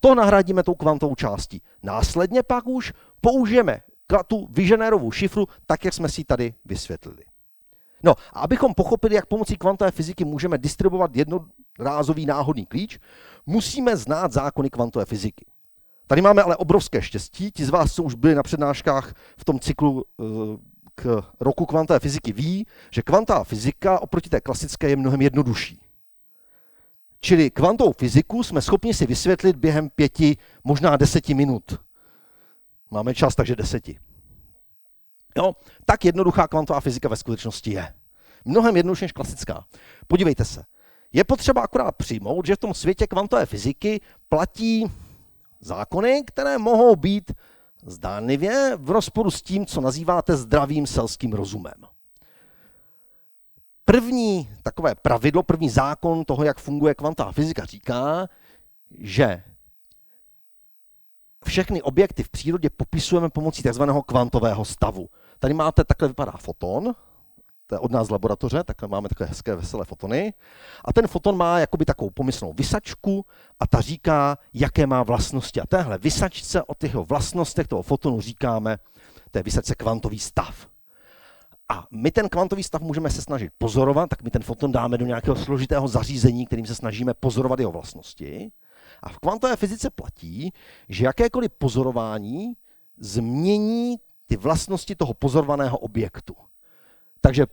To nahradíme tou kvantovou částí. Následně pak už použijeme tu Vigenèrovu šifru, tak, jak jsme si ji tady vysvětlili. No a abychom pochopili, jak pomocí kvantové fyziky můžeme distribuovat jednorázový náhodný klíč, musíme znát zákony kvantové fyziky. Tady máme ale obrovské štěstí. Ti z vás, co už byli na přednáškách v tom cyklu k roku kvantové fyziky, ví, že kvantová fyzika oproti té klasické je mnohem jednodušší. Čili kvantovou fyziku jsme schopni si vysvětlit během 5, možná 10 minut. Máme čas, takže 10. Jo, tak jednoduchá kvantová fyzika ve skutečnosti je. Mnohem jednodušší než klasická. Podívejte se. Je potřeba akorát přijmout, že v tom světě kvantové fyziky platí zákony, které mohou být zdánlivě v rozporu s tím, co nazýváte zdravým selským rozumem. První takové pravidlo, první zákon toho, jak funguje kvantová fyzika, říká, že všechny objekty v přírodě popisujeme pomocí takzvaného kvantového stavu. Tady máte, takhle vypadá foton, to je od nás z laboratoře, takhle máme takové hezké, veselé fotony. A ten foton má jakoby takovou pomyslnou visačku a ta říká, jaké má vlastnosti. A téhle visačce o těch vlastnostech toho fotonu říkáme, té visačce kvantový stav. A my ten kvantový stav můžeme se snažit pozorovat, tak my ten foton dáme do nějakého složitého zařízení, kterým se snažíme pozorovat jeho vlastnosti. A v kvantové fyzice platí, že jakékoliv pozorování změní ty vlastnosti toho pozorovaného objektu. Takže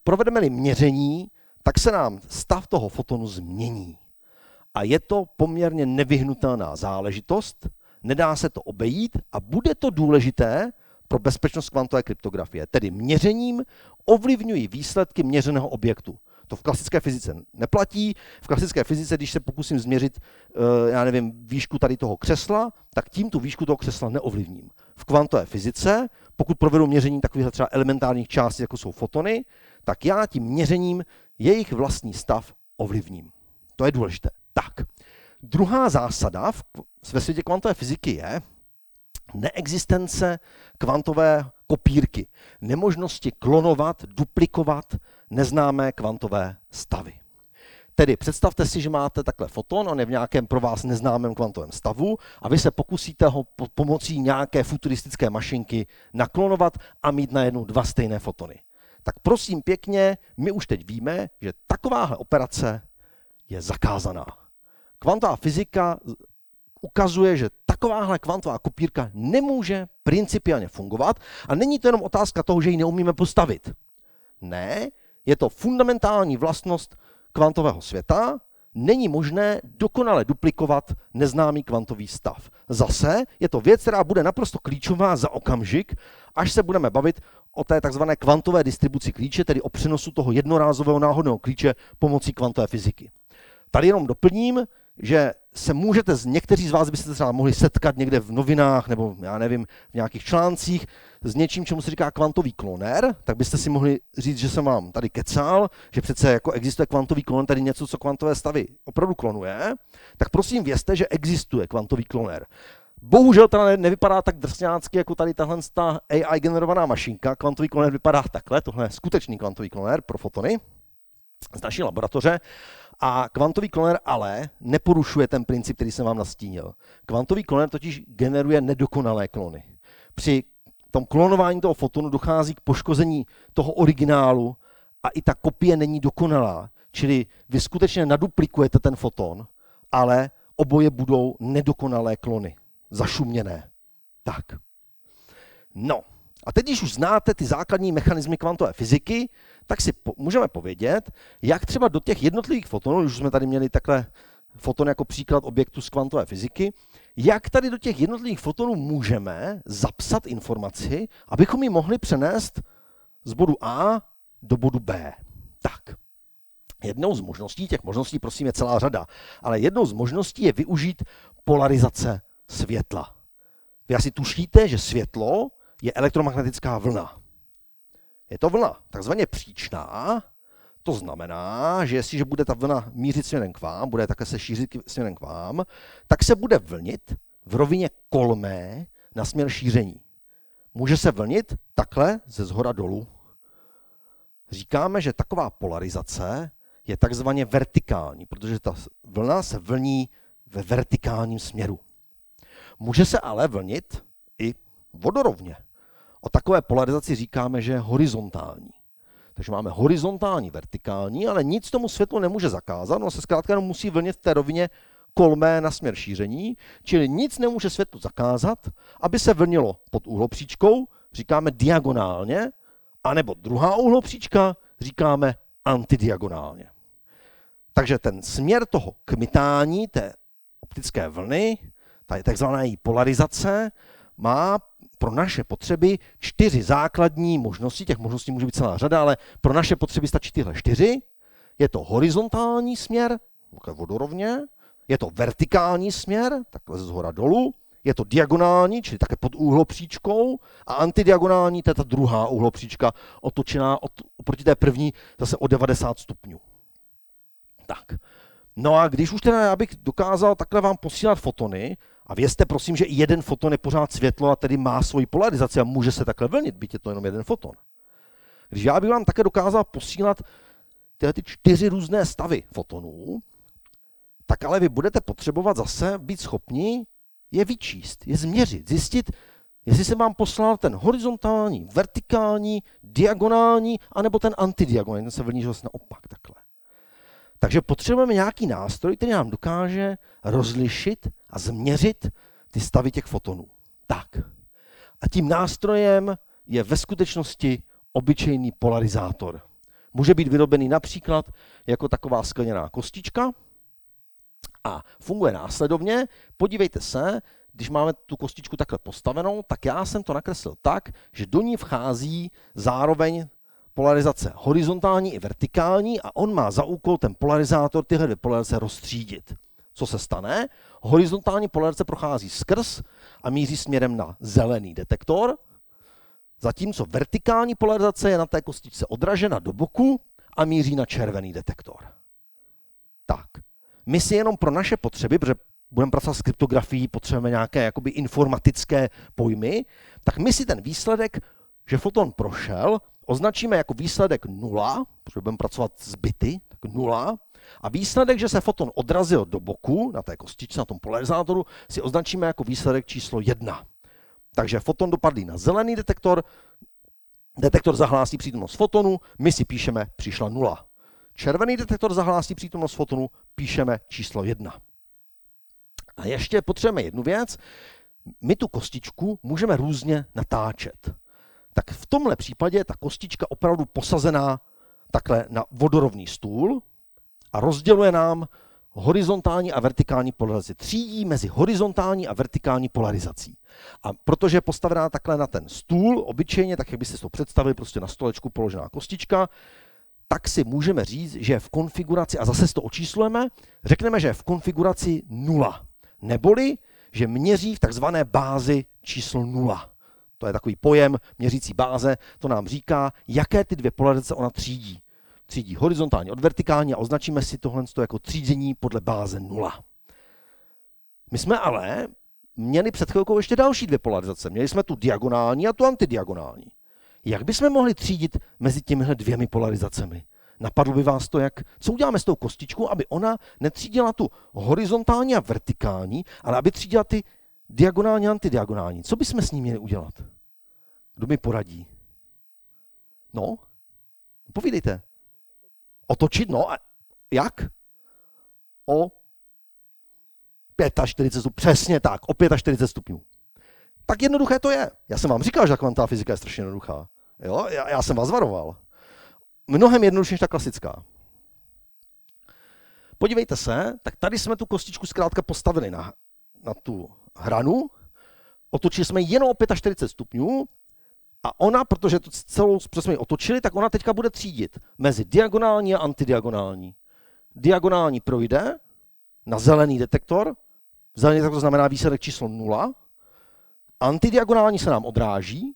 provedeme-li měření, tak se nám stav toho fotonu změní. A je to poměrně nevyhnutelná záležitost, nedá se to obejít a bude to důležité pro bezpečnost kvantové kryptografie. Tedy měřením ovlivňují výsledky měřeného objektu. To v klasické fyzice neplatí. V klasické fyzice, když se pokusím změřit, já nevím, výšku tady toho křesla, tak tím tu výšku toho křesla neovlivním. V kvantové fyzice, pokud provedu měření takových třeba elementárních částic, jako jsou fotony, tak já tím měřením jejich vlastní stav ovlivním. To je důležité. Tak, druhá zásada ve světě kvantové fyziky je neexistence kvantové kopírky, nemožnosti klonovat, duplikovat neznámé kvantové stavy. Tedy představte si, že máte takhle foton, on je v nějakém pro vás neznámém kvantovém stavu a vy se pokusíte ho pomocí nějaké futuristické mašinky naklonovat a mít najednou dva stejné fotony. Tak prosím pěkně, my už teď víme, že takováhle operace je zakázaná. Kvantová fyzika ukazuje, že takováhle kvantová kopírka nemůže principiálně fungovat a není to jenom otázka toho, že ji neumíme postavit. Ne, je to fundamentální vlastnost kvantového světa, není možné dokonale duplikovat neznámý kvantový stav. Zase je to věc, která bude naprosto klíčová za okamžik, až se budeme bavit o té takzvané kvantové distribuci klíče, tedy o přenosu toho jednorázového náhodného klíče pomocí kvantové fyziky. Tady jenom doplním, že se můžete, někteří z vás byste se třeba mohli setkat někde v novinách nebo já nevím, v nějakých článcích s něčím, čemu se říká kvantový klonér, tak byste si mohli říct, že jsem vám tady kecal, že přece jako existuje kvantový klonér, tady něco, co kvantové stavy opravdu klonuje, tak prosím vězte, že existuje kvantový klonér. Bohužel teda nevypadá tak drsňácky jako tady tahle AI generovaná mašinka. Kvantový klonér vypadá takhle, tohle je skutečný kvantový klonér pro fotony z naší laboratoře. A kvantový klonér ale neporušuje ten princip, který jsem vám nastínil. Kvantový klonér totiž generuje nedokonalé klony. Při tom klonování toho fotonu dochází k poškození toho originálu a i ta kopie není dokonalá. Čili vy skutečně naduplikujete ten foton, ale oboje budou nedokonalé klony, zašuměné. Tak. No. A teď, když už znáte ty základní mechanismy kvantové fyziky, tak si můžeme povědět, jak třeba do těch jednotlivých fotonů, už jsme tady měli takhle foton jako příklad objektu z kvantové fyziky, jak tady do těch jednotlivých fotonů můžeme zapsat informaci, abychom ji mohli přenést z bodu A do bodu B. Tak. Jednou z možností, těch možností prosím je celá řada, ale jednou z možností je využít polarizace světla. Vy asi tušíte, že světlo je elektromagnetická vlna. Je to vlna takzvaně příčná, to znamená, že jestliže bude ta vlna mířit směrem k vám, bude také se šířit směrem k vám, tak se bude vlnit v rovině kolmé na směr šíření. Může se vlnit takhle ze zhora dolů. Říkáme, že taková polarizace je takzvaně vertikální, protože ta vlna se vlní ve vertikálním směru. Může se ale vlnit i vodorovně. O takové polarizaci říkáme, že je horizontální. Takže máme horizontální, vertikální, ale nic tomu světlu nemůže zakázat, ono se zkrátka jenom musí vlnit v té rovině kolmé na směr šíření, čili nic nemůže světlu zakázat, aby se vlnilo pod úhlopříčkou, říkáme diagonálně, anebo druhá úhlopříčka, říkáme antidiagonálně. Takže ten směr toho kmitání té optické vlny, ta je takzvaná její polarizace, má pro naše potřeby 4 základní možnosti, těch možností může být celá řada, ale pro naše potřeby stačí tyhle 4. Je to horizontální směr, takhle vodorovně, je to vertikální směr, takhle ze zhora dolů, je to diagonální, čili také pod úhlopříčkou, a antidiagonální, to je ta druhá úhlopříčka, otočená oproti té první zase o 90 stupňů. Tak. No a když už teda já bych dokázal takhle vám posílat fotony, a vězte prosím, že i jeden foton je pořád světlo a tedy má svoji polarizaci a může se takhle vlnit, byť je to jenom jeden foton. Když já bych vám také dokázal posílat tyhle 4 různé stavy fotonů, tak ale vy budete potřebovat zase být schopni je vyčíst, je změřit, zjistit, jestli jsem vám poslal ten horizontální, vertikální, diagonální, anebo ten antidiagonální, ten se vlní zase naopak takhle. Takže potřebujeme nějaký nástroj, který nám dokáže rozlišit a změřit ty stavy těch fotonů. Tak. A tím nástrojem je ve skutečnosti obyčejný polarizátor. Může být vyrobený například jako taková skleněná kostička a funguje následovně. Podívejte se, když máme tu kostičku takhle postavenou, tak já jsem to nakreslil tak, že do ní vchází zároveň polarizace horizontální i vertikální a on má za úkol ten polarizátor tyhle dvě polarizace rozstřídit. Co se stane? Horizontální polarizace prochází skrz a míří směrem na zelený detektor, zatímco vertikální polarizace je na té kostičce odražena do boku a míří na červený detektor. Tak, my si jenom pro naše potřeby, protože budeme pracovat s kryptografií, potřebujeme nějaké jakoby informatické pojmy, tak my si ten výsledek, že foton prošel, označíme jako výsledek 0, protože budeme pracovat s bity, tak 0, a výsledek, že se foton odrazil do boku, na té kostičce, na tom polarizátoru, si označíme jako výsledek číslo 1. Takže foton dopadl na zelený detektor, detektor zahlásí přítomnost fotonu, my si píšeme přišla 0. Červený detektor zahlásí přítomnost fotonu, píšeme číslo 1. A ještě potřebujeme jednu věc, my tu kostičku můžeme různě natáčet. Tak v tomhle případě je ta kostička opravdu posazená takhle na vodorovný stůl a rozděluje nám horizontální a vertikální polarizaci. Třídí mezi horizontální a vertikální polarizací. A protože je postavená takhle na ten stůl, obyčejně, tak jak byste si to představili, prostě na stolečku položená kostička, tak si můžeme říct, že je v konfiguraci, a zase si to očíslujeme, řekneme, že je v konfiguraci 0. Neboli, že měří v takzvané bázi číslo 0. To je takový pojem měřící báze, to nám říká, jaké ty dvě polarizace ona třídí. Třídí horizontálně od vertikální a označíme si tohle jako třídění podle báze 0. My jsme ale měli před chvilkou ještě další dvě polarizace. Měli jsme tu diagonální a tu antidiagonální. Jak bychom mohli třídit mezi těmihle dvěmi polarizacemi? Napadlo by vás to, co uděláme s tou kostičkou, aby ona netřídila tu horizontální a vertikální, ale aby třídila ty diagonální a antidiagonální. Co bychom s ní měli udělat? Kdo mi poradí? No? Povídejte. Otočit? No a jak? O 45 stupňů. Přesně tak, o 45 stupňů. Tak jednoduché to je. Já jsem vám říkal, že ta kvantová fyzika je strašně jednoduchá. Jo? Já jsem vás varoval. Mnohem jednodušší než ta klasická. Podívejte se, tak tady jsme tu kostičku zkrátka postavili na tu hranu, otočili jsme ji jenom o 45 stupňů a ona, protože to celou jsme ji otočili, tak ona teďka bude třídit mezi diagonální a antidiagonální. Diagonální projde na zelený detektor, zelený detektor znamená výsledek číslo 0, antidiagonální se nám odráží,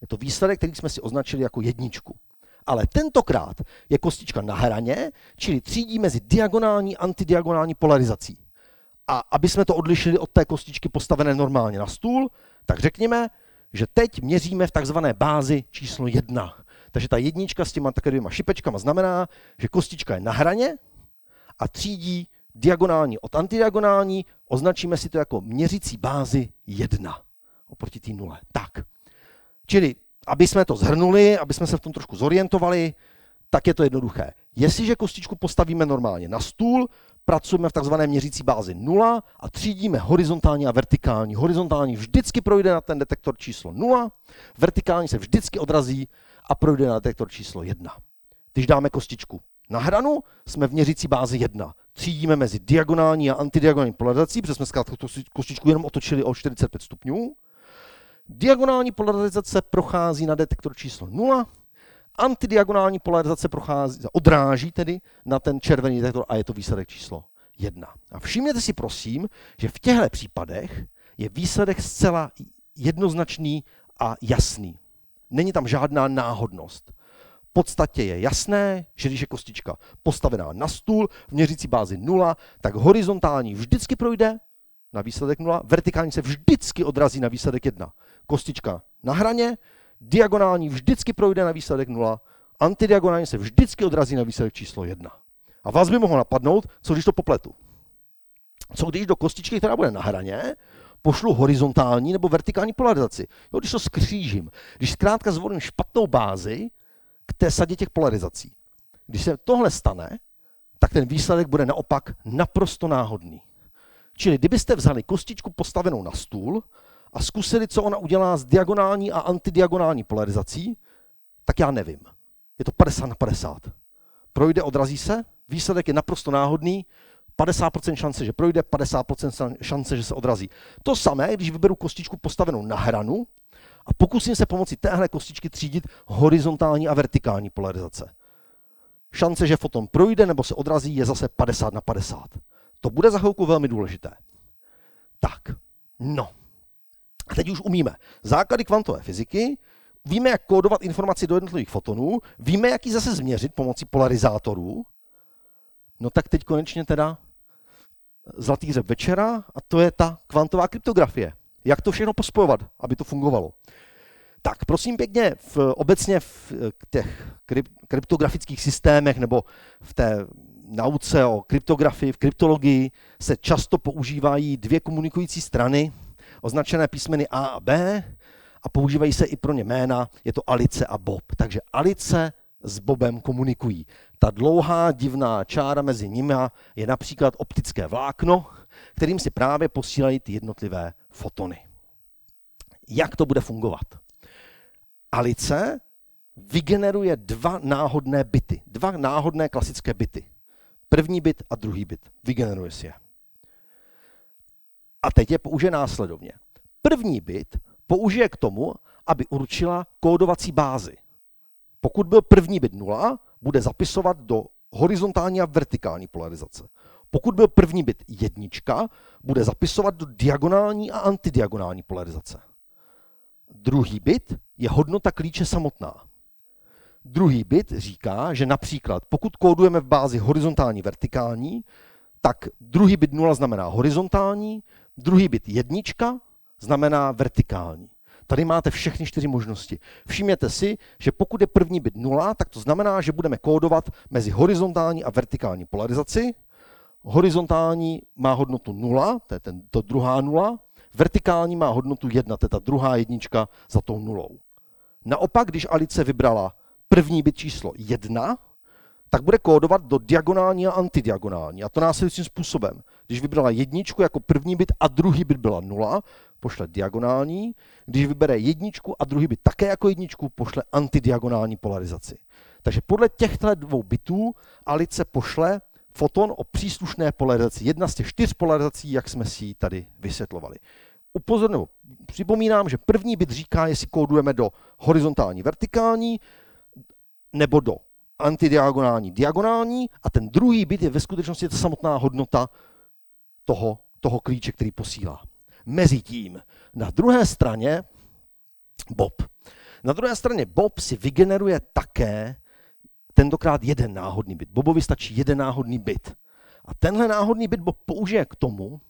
je to výsledek, který jsme si označili jako 1. Ale tentokrát je kostička na hraně, čili třídí mezi diagonální a antidiagonální polarizací. A aby jsme to odlišili od té kostičky postavené normálně na stůl, tak řekněme, že teď měříme v takzvané bázi číslo 1. Takže ta 1 s těma takovýma šipečkama znamená, že kostička je na hraně a třídí diagonální od antidiagonální, označíme si to jako měřící bázi 1 oproti té 0. Tak, čili aby jsme to shrnuli, aby jsme se v tom trošku zorientovali, tak je to jednoduché. Jestliže kostičku postavíme normálně na stůl, pracujeme v takzvané měřící bázi 0 a třídíme horizontální a vertikální. Horizontální vždycky projde na ten detektor číslo 0, vertikální se vždycky odrazí a projde na detektor číslo 1. Když dáme kostičku na hranu, jsme v měřící bázi 1. Třídíme mezi diagonální a antidiagonální polarizací, protože jsme zkrátka kostičku jenom otočili o 45 stupňů. Diagonální polarizace prochází na detektor číslo 0, antidiagonální polarizace odráží tedy na ten červený detektor a je to výsledek číslo 1. A všimněte si prosím, že v těchto případech je výsledek zcela jednoznačný a jasný. Není tam žádná náhodnost. V podstatě je jasné, že když je kostička postavená na stůl v měřící bázi 0, tak horizontální vždycky projde na výsledek 0, vertikální se vždycky odrazí na výsledek 1. Kostička na hraně, diagonální vždycky projde na výsledek 0, antidiagonální se vždycky odrazí na výsledek číslo 1. A vás by mohlo napadnout, co když to popletu. Co když do kostičky, která bude na hraně, pošlu horizontální nebo vertikální polarizaci. Jo, když to skřížím. Když zkrátka zvolím špatnou bázi k té sadě těch polarizací. Když se tohle stane, tak ten výsledek bude naopak naprosto náhodný. Čili kdybyste vzali kostičku postavenou na stůl a zkusili, co ona udělá s diagonální a antidiagonální polarizací, tak já nevím. Je to 50/50. Projde, odrazí se, výsledek je naprosto náhodný, 50% šance, že projde, 50% šance, že se odrazí. To samé, když vyberu kostičku postavenou na hranu A pokusím se pomocí téhle kostičky třídit horizontální a vertikální polarizace. Šance, že foton projde nebo se odrazí, je zase 50/50. To bude za chvilku velmi důležité. Tak, no. A teď už umíme základy kvantové fyziky, víme, jak kódovat informaci do jednotlivých fotonů, víme, jak ji zase změřit pomocí polarizátorů. No tak teď konečně teda zlatý řep večera a to je ta kvantová kryptografie. Jak to všechno pospojovat, aby to fungovalo. Tak prosím pěkně, obecně v těch kryptografických systémech nebo v té nauce o kryptografii, v kryptologii se často používají dvě komunikující strany, označené písmeny A a B, a používají se i pro ně jména, je to Alice a Bob. Takže Alice s Bobem komunikují. Ta dlouhá divná čára mezi nimi je například optické vlákno, kterým si právě posílají ty jednotlivé fotony. Jak to bude fungovat? Alice vygeneruje dva náhodné bity, dva náhodné klasické bity. První bit a druhý bit. Vygeneruje si je. A teď je použije následovně. První bit použije k tomu, aby určila kódovací bázi. Pokud byl první bit 0, bude zapisovat do horizontální a vertikální polarizace. Pokud byl první bit 1, bude zapisovat do diagonální a antidiagonální polarizace. Druhý bit je hodnota klíče samotná. Druhý bit říká, že například pokud kódujeme v bázi horizontální vertikální, tak druhý bit 0 znamená horizontální, druhý bit 1 znamená vertikální. Tady máte všechny 4 možnosti. Všimněte si, že pokud je první bit 0, tak to znamená, že budeme kódovat mezi horizontální a vertikální polarizaci. Horizontální má hodnotu 0, to je to druhá 0, vertikální má hodnotu 1, to je ta druhá 1 za tou 0. Naopak, když Alice vybrala první bit číslo 1, tak bude kódovat do diagonální a antidiagonální. A to následujícím způsobem. Když vybrala 1 jako první bit a druhý bit byla 0, pošle diagonální. Když vybere 1 a druhý bit také jako 1, pošle antidiagonální polarizaci. Takže podle těchto dvou bitů Alice pošle foton o příslušné polarizaci. Jedna z těch 4 polarizací, jak jsme si ji tady vysvětlovali. Připomínám, že první bit říká, jestli kódujeme do horizontální, vertikální, nebo do antidiagonální, diagonální, a ten druhý bit je ve skutečnosti ta samotná hodnota toho klíče, který posílá. Mezitím na druhé straně Bob si vygeneruje také tentokrát jeden náhodný bit. Bobovi stačí jeden náhodný bit. A tenhle náhodný bit Bob použije k tomu,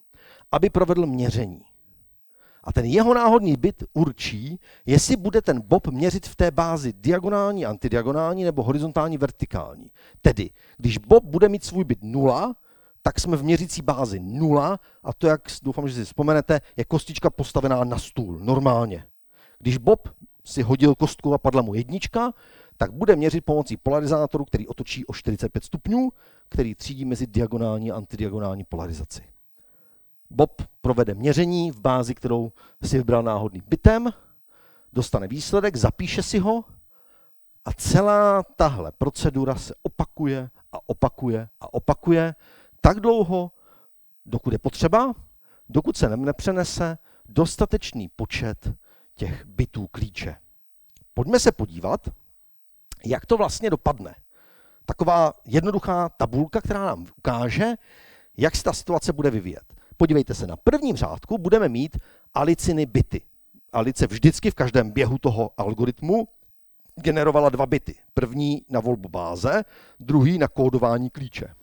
aby provedl měření. A ten jeho náhodný bit určí, jestli bude ten Bob měřit v té bázi diagonální, antidiagonální nebo horizontální, vertikální. Tedy, když Bob bude mít svůj bit 0, tak jsme v měřící bázi 0 a to, jak doufám, že si vzpomenete, je kostička postavená na stůl, normálně. Když Bob si hodil kostku a padla mu 1, tak bude měřit pomocí polarizátoru, který otočí o 45 stupňů, který třídí mezi diagonální a antidiagonální polarizaci. Bob provede měření v bázi, kterou si vybral náhodným bitem, dostane výsledek, zapíše si ho a celá tahle procedura se opakuje a opakuje a opakuje tak dlouho, dokud je potřeba, dokud se nepřenese dostatečný počet těch bitů klíče. Pojďme se podívat, jak to vlastně dopadne. Taková jednoduchá tabulka, která nám ukáže, jak se ta situace bude vyvíjet. Podívejte se, na prvním řádku budeme mít Aliciny bity. Alice vždycky v každém běhu toho algoritmu generovala 2 bity. První na volbu báze, druhý na kódování klíče.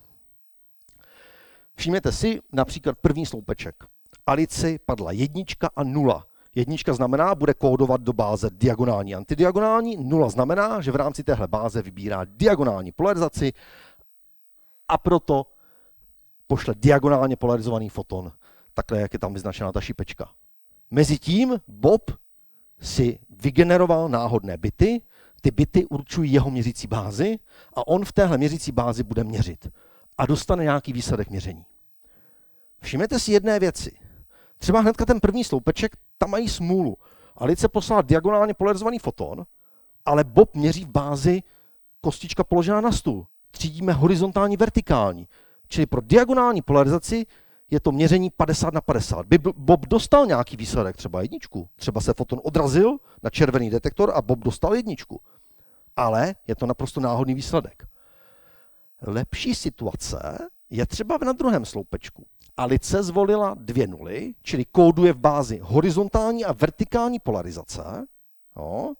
Všimněte si například první sloupeček. Alici padla 1 a 0. 1 znamená, bude kódovat do báze diagonální, antidiagonální. 0 znamená, že v rámci téhle báze vybírá diagonální polarizaci a proto pošle diagonálně polarizovaný foton, takhle, jak je tam vyznačená ta šipečka. Mezitím Bob si vygeneroval náhodné bity, ty bity určují jeho měřící bázi a on v téhle měřící bázi bude měřit a dostane nějaký výsledek měření. Všimněte si jedné věci. Třeba hnedka ten první sloupeček, tam mají smůlu. Alice poslala diagonálně polarizovaný foton, ale Bob měří v bázi kostička položená na stůl. Třídíme horizontální, vertikální. Čili pro diagonální polarizaci je to měření 50/50. Bob dostal nějaký výsledek, třeba jedničku. Třeba se foton odrazil na červený detektor a Bob dostal jedničku. Ale je to naprosto náhodný výsledek. Lepší situace je třeba na druhém sloupečku. Alice zvolila 2 nuly, čili kóduje v bázi horizontální a vertikální polarizace. No.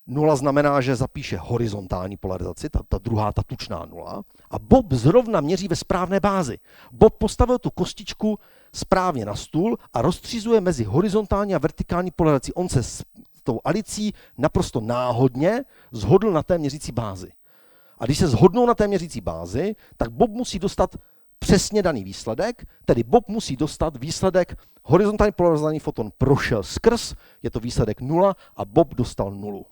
0 znamená, že zapíše horizontální polarizaci, ta druhá, ta tučná 0. A Bob zrovna měří ve správné bázi. Bob postavil tu kostičku správně na stůl a rozstřizuje mezi horizontální a vertikální polarizací. On se s tou Alicí naprosto náhodně shodl na té měřící bázi. A když se shodnou na té měřící bázi, tak Bob musí dostat přesně daný výsledek, tedy Bob musí dostat výsledek, horizontální polarizovaný foton prošel skrz, je to výsledek 0 a Bob dostal 0.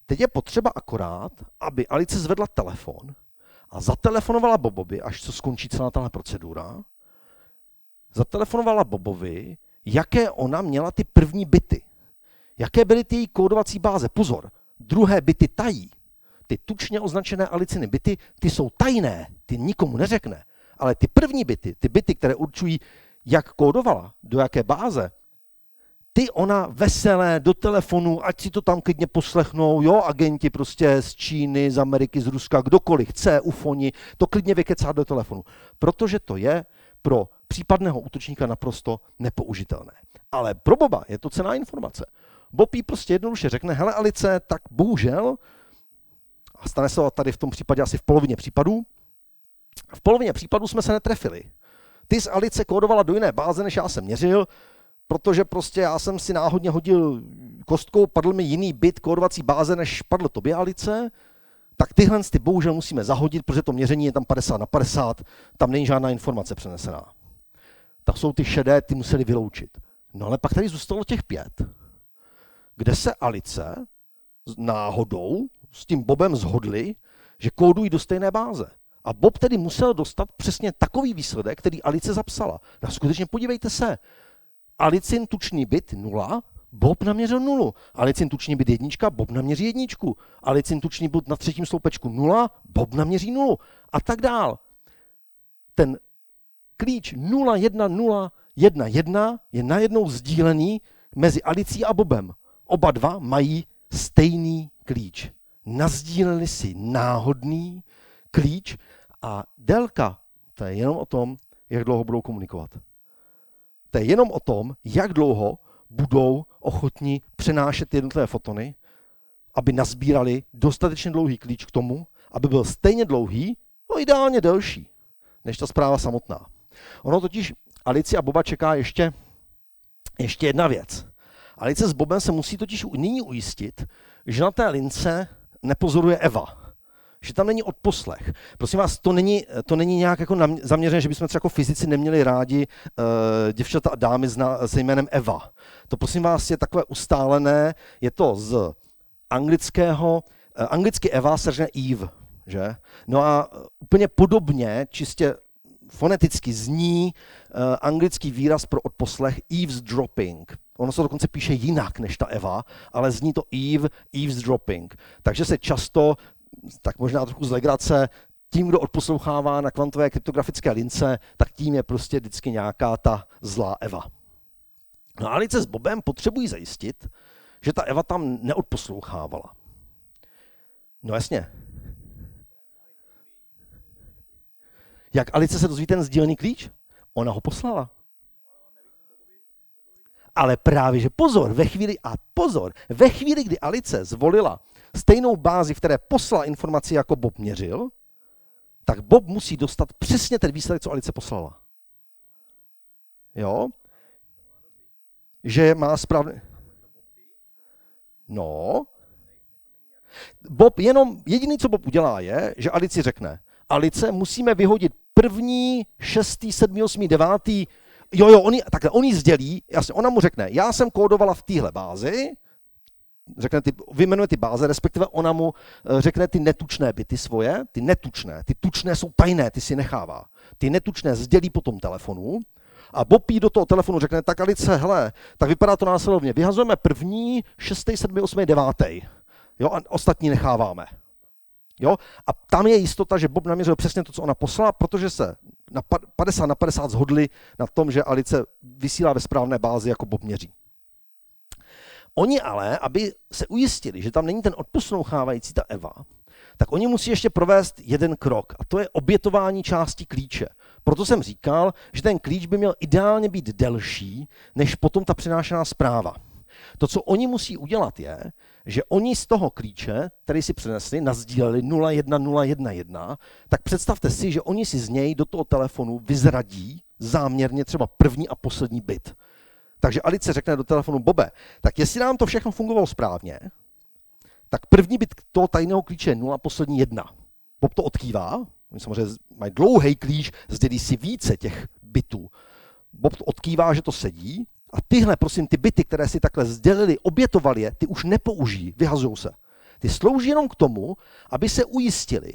Teď je potřeba akorát, aby Alice zvedla telefon a zatelefonovala Bobovi, až co skončí celá tahle procedura, zatelefonovala Bobovi, jaké ona měla ty první bity. Jaké byly ty její kódovací báze. Pozor, druhé bity tají. Ty tučně označené Aliciny bity, ty jsou tajné, ty nikomu neřekne. Ale ty první bity, ty bity, které určují, jak kódovala, do jaké báze, ty ona veselé do telefonu, ať si to tam klidně poslechnou, jo, agenti prostě z Číny, z Ameriky, z Ruska, kdokoliv chce, ufoni, to klidně vykecá do telefonu. Protože to je pro případného útočníka naprosto nepoužitelné. Ale pro Boba je to cenná informace. Bob jí prostě jednoduše řekne, hele Alice, tak bohužel, a stane se tady v tom případě asi v polovině případů, v polovině případů jsme se netrefili. Ty z Alice kódovala do jiné báze, než já jsem měřil, protože prostě já jsem si náhodně hodil kostkou, padl mi jiný bit kódovací báze, než padl tobě Alice, tak tyhle ty bohužel musíme zahodit, protože to měření je tam 50/50, tam není žádná informace přenesená. Tak jsou ty šedé, ty museli vyloučit. No ale pak tady zůstalo těch 5, kde se Alice náhodou s tím Bobem shodli, že kódují do stejné báze. A Bob tedy musel dostat přesně takový výsledek, který Alice zapsala. No skutečně podívejte se, Alicin tučný bit 0, Bob naměřil 0. Alicin tučný bit 1, Bob naměří 1. Alicin tučný bit na třetím sloupečku 0, Bob naměří 0. A tak dál. Ten klíč 01011 je najednou sdílený mezi Alicí a Bobem. Oba dva mají stejný klíč. Nasdíleli si náhodný klíč a délka, to je jenom o tom, jak dlouho budou komunikovat. To je jenom o tom, jak dlouho budou ochotní přenášet jednotlivé fotony, aby nazbírali dostatečně dlouhý klíč k tomu, aby byl stejně dlouhý, no ideálně delší, než ta zpráva samotná. Ono totiž Alici a Boba čeká ještě jedna věc. Alice s Bobem se musí totiž nyní ujistit, že na té lince nepozoruje Eva. Že tam není odposlech. Prosím vás, to není nějak jako zaměřené, že bychom třeba jako fyzici neměli rádi děvčata a dámy se jménem Eva. To prosím vás je takové ustálené, je to z anglického, anglicky Eva se řekne Eve, že? No a úplně podobně, čistě foneticky zní anglický výraz pro odposlech eavesdropping. Ono se dokonce píše jinak než ta Eva, ale zní to eavesdropping. Takže se často, tak možná trochu z legrace, tím, kdo odposlouchává na kvantové kryptografické lince, tak tím je prostě vždycky nějaká ta zlá Eva. No a Alice s Bobem potřebují zajistit, že ta Eva tam neodposlouchávala. No jasně. Jak Alice se dozví ten sdílený klíč? Ona ho poslala. Ale právě, že ve chvíli, kdy Alice zvolila stejnou bázi, v které poslala informaci, jako Bob měřil, tak Bob musí dostat přesně ten výsledek, co Alice poslala. Jo? Že má správně. No. Jediný, co Bob udělá, je, že Alici řekne, Alice, musíme vyhodit 1., 6., 7., 8., 9. On jí sdělí, jasně, ona mu řekne, já jsem kódovala v téhle bázi, vyjmenuje ty báze, respektive ona mu řekne ty netučné bity svoje, ty tučné jsou tajné, ty si nechává. Ty netučné sdělí po tom telefonu a Bob jí do toho telefonu řekne, tak Alice, hele, tak vypadá to následovně, vyhazujeme 1., 6., 7., 8., 9. Jo, a ostatní necháváme. Jo? A tam je jistota, že Bob naměřil přesně to, co ona poslala, protože se na 50/50 shodli na tom, že Alice vysílá ve správné bázi, jako Bob měří. Oni ale, aby se ujistili, že tam není ten odposlouchávající, ta Eva, tak oni musí ještě provést jeden krok, a to je obětování části klíče. Proto jsem říkal, že ten klíč by měl ideálně být delší, než potom ta přenášená zpráva. To, co oni musí udělat, je, že oni z toho klíče, který si přenesli, nasdíleli 01011, tak představte si, že oni si z něj do toho telefonu vyzradí záměrně třeba první a poslední bit. Takže Alice řekne do telefonu: Bobe, tak jestli nám to všechno fungovalo správně, tak první bit toho tajného klíče je 0, poslední 1. Bob to odkývá, oni samozřejmě mají dlouhý klíč, sdělí si více těch bitů. Bob to odkývá, že to sedí, a tyhle, prosím, ty bity, které si takhle sdělili, obětovali je, ty už nepoužijí, vyhazují se. Ty slouží jenom k tomu, aby se ujistili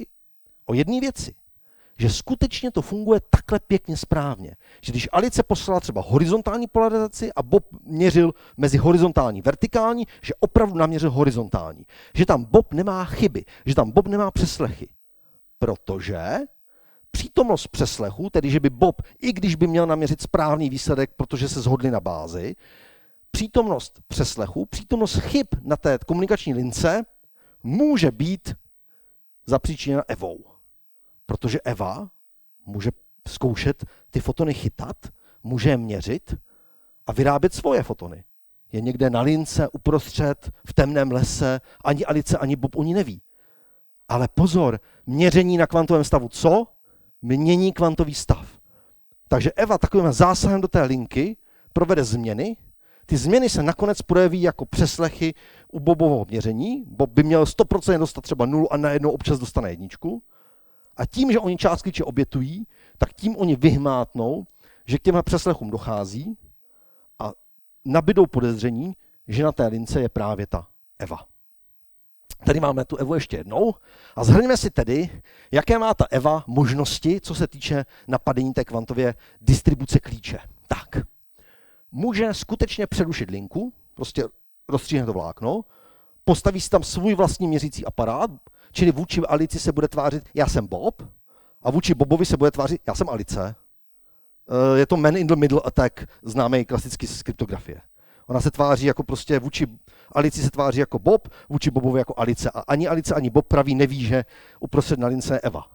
o jedné věci, že skutečně to funguje takhle pěkně správně. Že když Alice poslala třeba horizontální polarizaci a Bob měřil mezi horizontální a vertikální, že opravdu naměřil horizontální. Že tam Bob nemá chyby, že tam Bob nemá přeslechy. Protože přítomnost přeslechu, tedy že by Bob, i když by měl naměřit správný výsledek, protože se shodli na bázi, přítomnost přeslechu, přítomnost chyb na té komunikační lince může být zapříčiněna Evou. Protože Eva může zkoušet ty fotony chytat, může je měřit a vyrábět svoje fotony. Je někde na lince, uprostřed, v temném lese, ani Alice, ani Bob o ní neví. Ale pozor, měření na kvantovém stavu co? Mění kvantový stav. Takže Eva takovým zásahem do té linky provede změny. Ty změny se nakonec projeví jako přeslechy u Bobového měření. Bob by měl 100% dostat třeba 0 a najednou občas dostane 1. A tím, že oni část klíče obětují, tak tím oni vyhmátnou, že k těmhle přeslechům dochází a nabydou podezření, že na té lince je právě ta Eva. Tady máme tu Evu ještě jednou a shrňme si tedy, jaké má ta Eva možnosti, co se týče napadení té kvantově distribuce klíče. Tak, může skutečně přerušit linku, prostě rozstříhne to vlákno, postaví si tam svůj vlastní měřící aparát, čili vůči Alici se bude tvářit: já jsem Bob, a vůči Bobovi se bude tvářit: já jsem Alice. Je to man in the middle attack, známý klasicky z kryptografie. Ona se tváří jako prostě vůči Alici se tváří jako Bob, vůči Bobovi jako Alice. A ani Alice, ani Bob praví neví, že uprostřed na lince je Eva.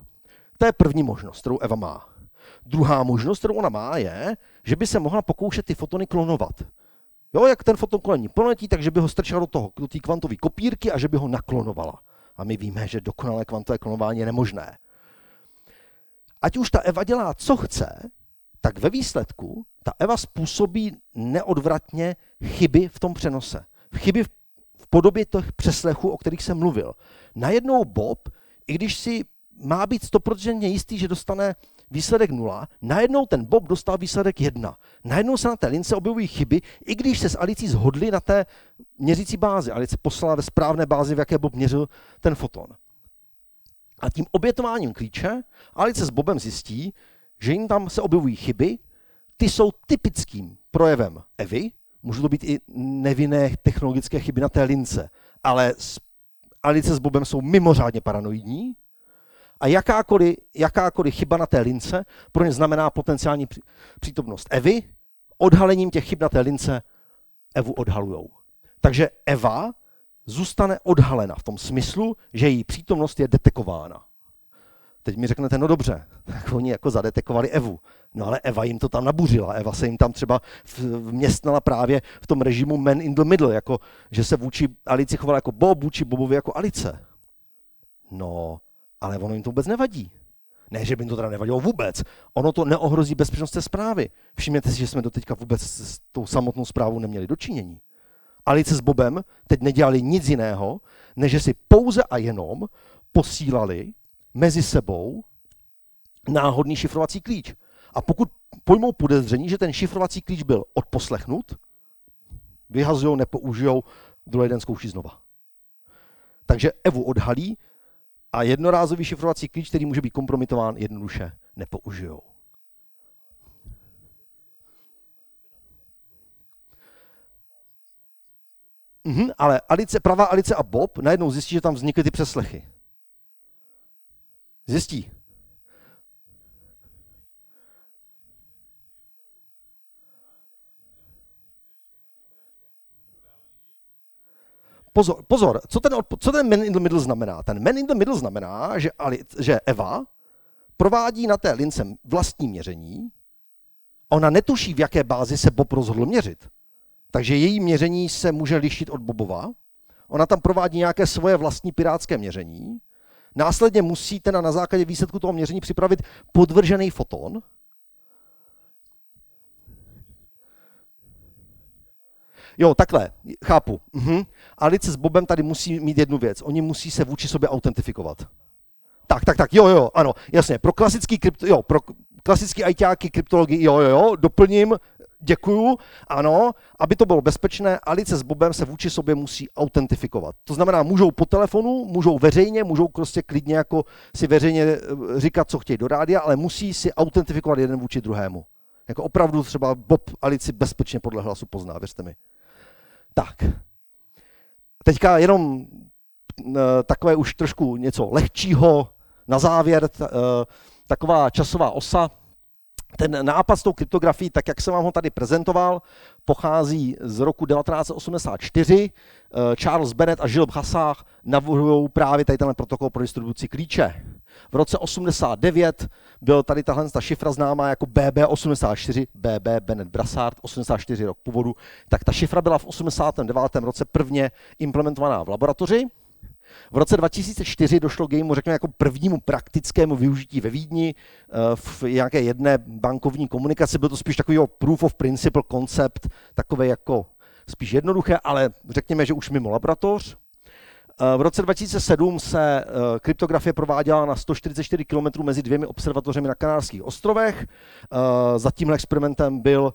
To je první možnost, kterou Eva má. Druhá možnost, kterou ona má, je, že by se mohla pokoušet ty fotony klonovat. Jo, jak ten foton kolem ní poletí, takže by ho strčila do té kvantové kopírky a že by ho naklonovala. A my víme, že dokonalé kvantové klonování je nemožné. Ať už ta Eva dělá, co chce, tak ve výsledku ta Eva způsobí neodvratně chyby v tom přenose. Chyby v podobě těch přeslechů, o kterých jsem mluvil. Najednou Bob, i když si má být 100% jistý, že dostane výsledek 0, najednou ten Bob dostal výsledek 1. Najednou se na té lince objevují chyby, i když se s Alicí shodli na té měřící bázi. Alice poslala ve správné bázi, v jaké Bob měřil ten foton. A tím obětováním klíče Alice s Bobem zjistí, že jim tam se objevují chyby, ty jsou typickým projevem Evy, můžou to být i nevinné technologické chyby na té lince, ale Alice s Bobem jsou mimořádně paranoidní a jakákoliv chyba na té lince pro ně znamená potenciální přítomnost Evy, odhalením těch chyb na té lince Evu odhalujou. Takže Eva zůstane odhalena v tom smyslu, že její přítomnost je detekována. Teď mi řeknete: no dobře, tak oni jako zadetekovali Evu. No ale Eva jim to tam nabuřila. Eva se jim tam třeba vměstnala právě v tom režimu man in the middle, jako že se vůči Alici chovala jako Bob, vůči Bobovi jako Alice. No, ale ono jim to vůbec nevadí. Ne, že by jim to teda nevadilo vůbec. Ono to neohrozí bezpečnost té zprávy. Všimněte si, že jsme doteďka vůbec s tou samotnou zprávou neměli dočinění. Alice s Bobem teď nedělali nic jiného, než že si pouze a jenom posílali mezi sebou náhodný šifrovací klíč. A pokud pojmou podezření, že ten šifrovací klíč byl odposlechnut, vyhazujou, nepoužijou, druhý den zkouší znova. Takže Evu odhalí a jednorázový šifrovací klíč, který může být kompromitován, jednoduše nepoužijou. Ale pravá Alice a Bob najednou zjistí, že tam vznikly ty přeslechy. Zjistí. Pozor, co ten man in the middle znamená? Ten man in the middle znamená, že Eva provádí na té lince vlastní měření, ona netuší, v jaké bázi se Bob rozhodl měřit. Takže její měření se může lišit od Bobova. Ona tam provádí nějaké svoje vlastní pirátské měření. Následně musíte na základě výsledku toho měření připravit podvržený foton. Jo, takhle, chápu. Alice s Bobem tady musí mít jednu věc. Oni musí se vůči sobě autentifikovat. Tak, jo, ano, jasně. Pro klasický ajťáky, kryptologii, jo, doplním, děkuju, ano, aby to bylo bezpečné, Alice s Bobem se vůči sobě musí autentifikovat. To znamená, můžou po telefonu, můžou veřejně, můžou prostě klidně jako si veřejně říkat, co chtějí do rádia, ale musí si autentifikovat jeden vůči druhému. Jako opravdu třeba Bob Alici bezpečně podle hlasu pozná, věřte mi. Tak. Teďka jenom takové už trošku něco lehčího na závěr, taková časová osa. Ten nápad s tou kryptografií, tak jak jsem vám ho tady prezentoval, pochází z roku 1984. Charles Bennett a Gilles Brassard navrhují právě tady tenhle protokol pro distribuci klíče. V roce 89 byl tady tahle šifra známá jako BB84, BB Bennett Brassard, 84 rok původu. Tak ta šifra byla v 89. roce prvně implementovaná v laboratoři. V roce 2004 došlo k jejímu, řekněme, jako prvnímu praktickému využití ve Vídni v nějaké jedné bankovní komunikaci. Byl to spíš takový proof of principle koncept, takové jako spíš jednoduché, ale řekněme, že už mimo laboratoř. V roce 2007 se kryptografie prováděla na 144 km mezi dvěmi observatořemi na Kanárských ostrovech. Za tímhle experimentem byl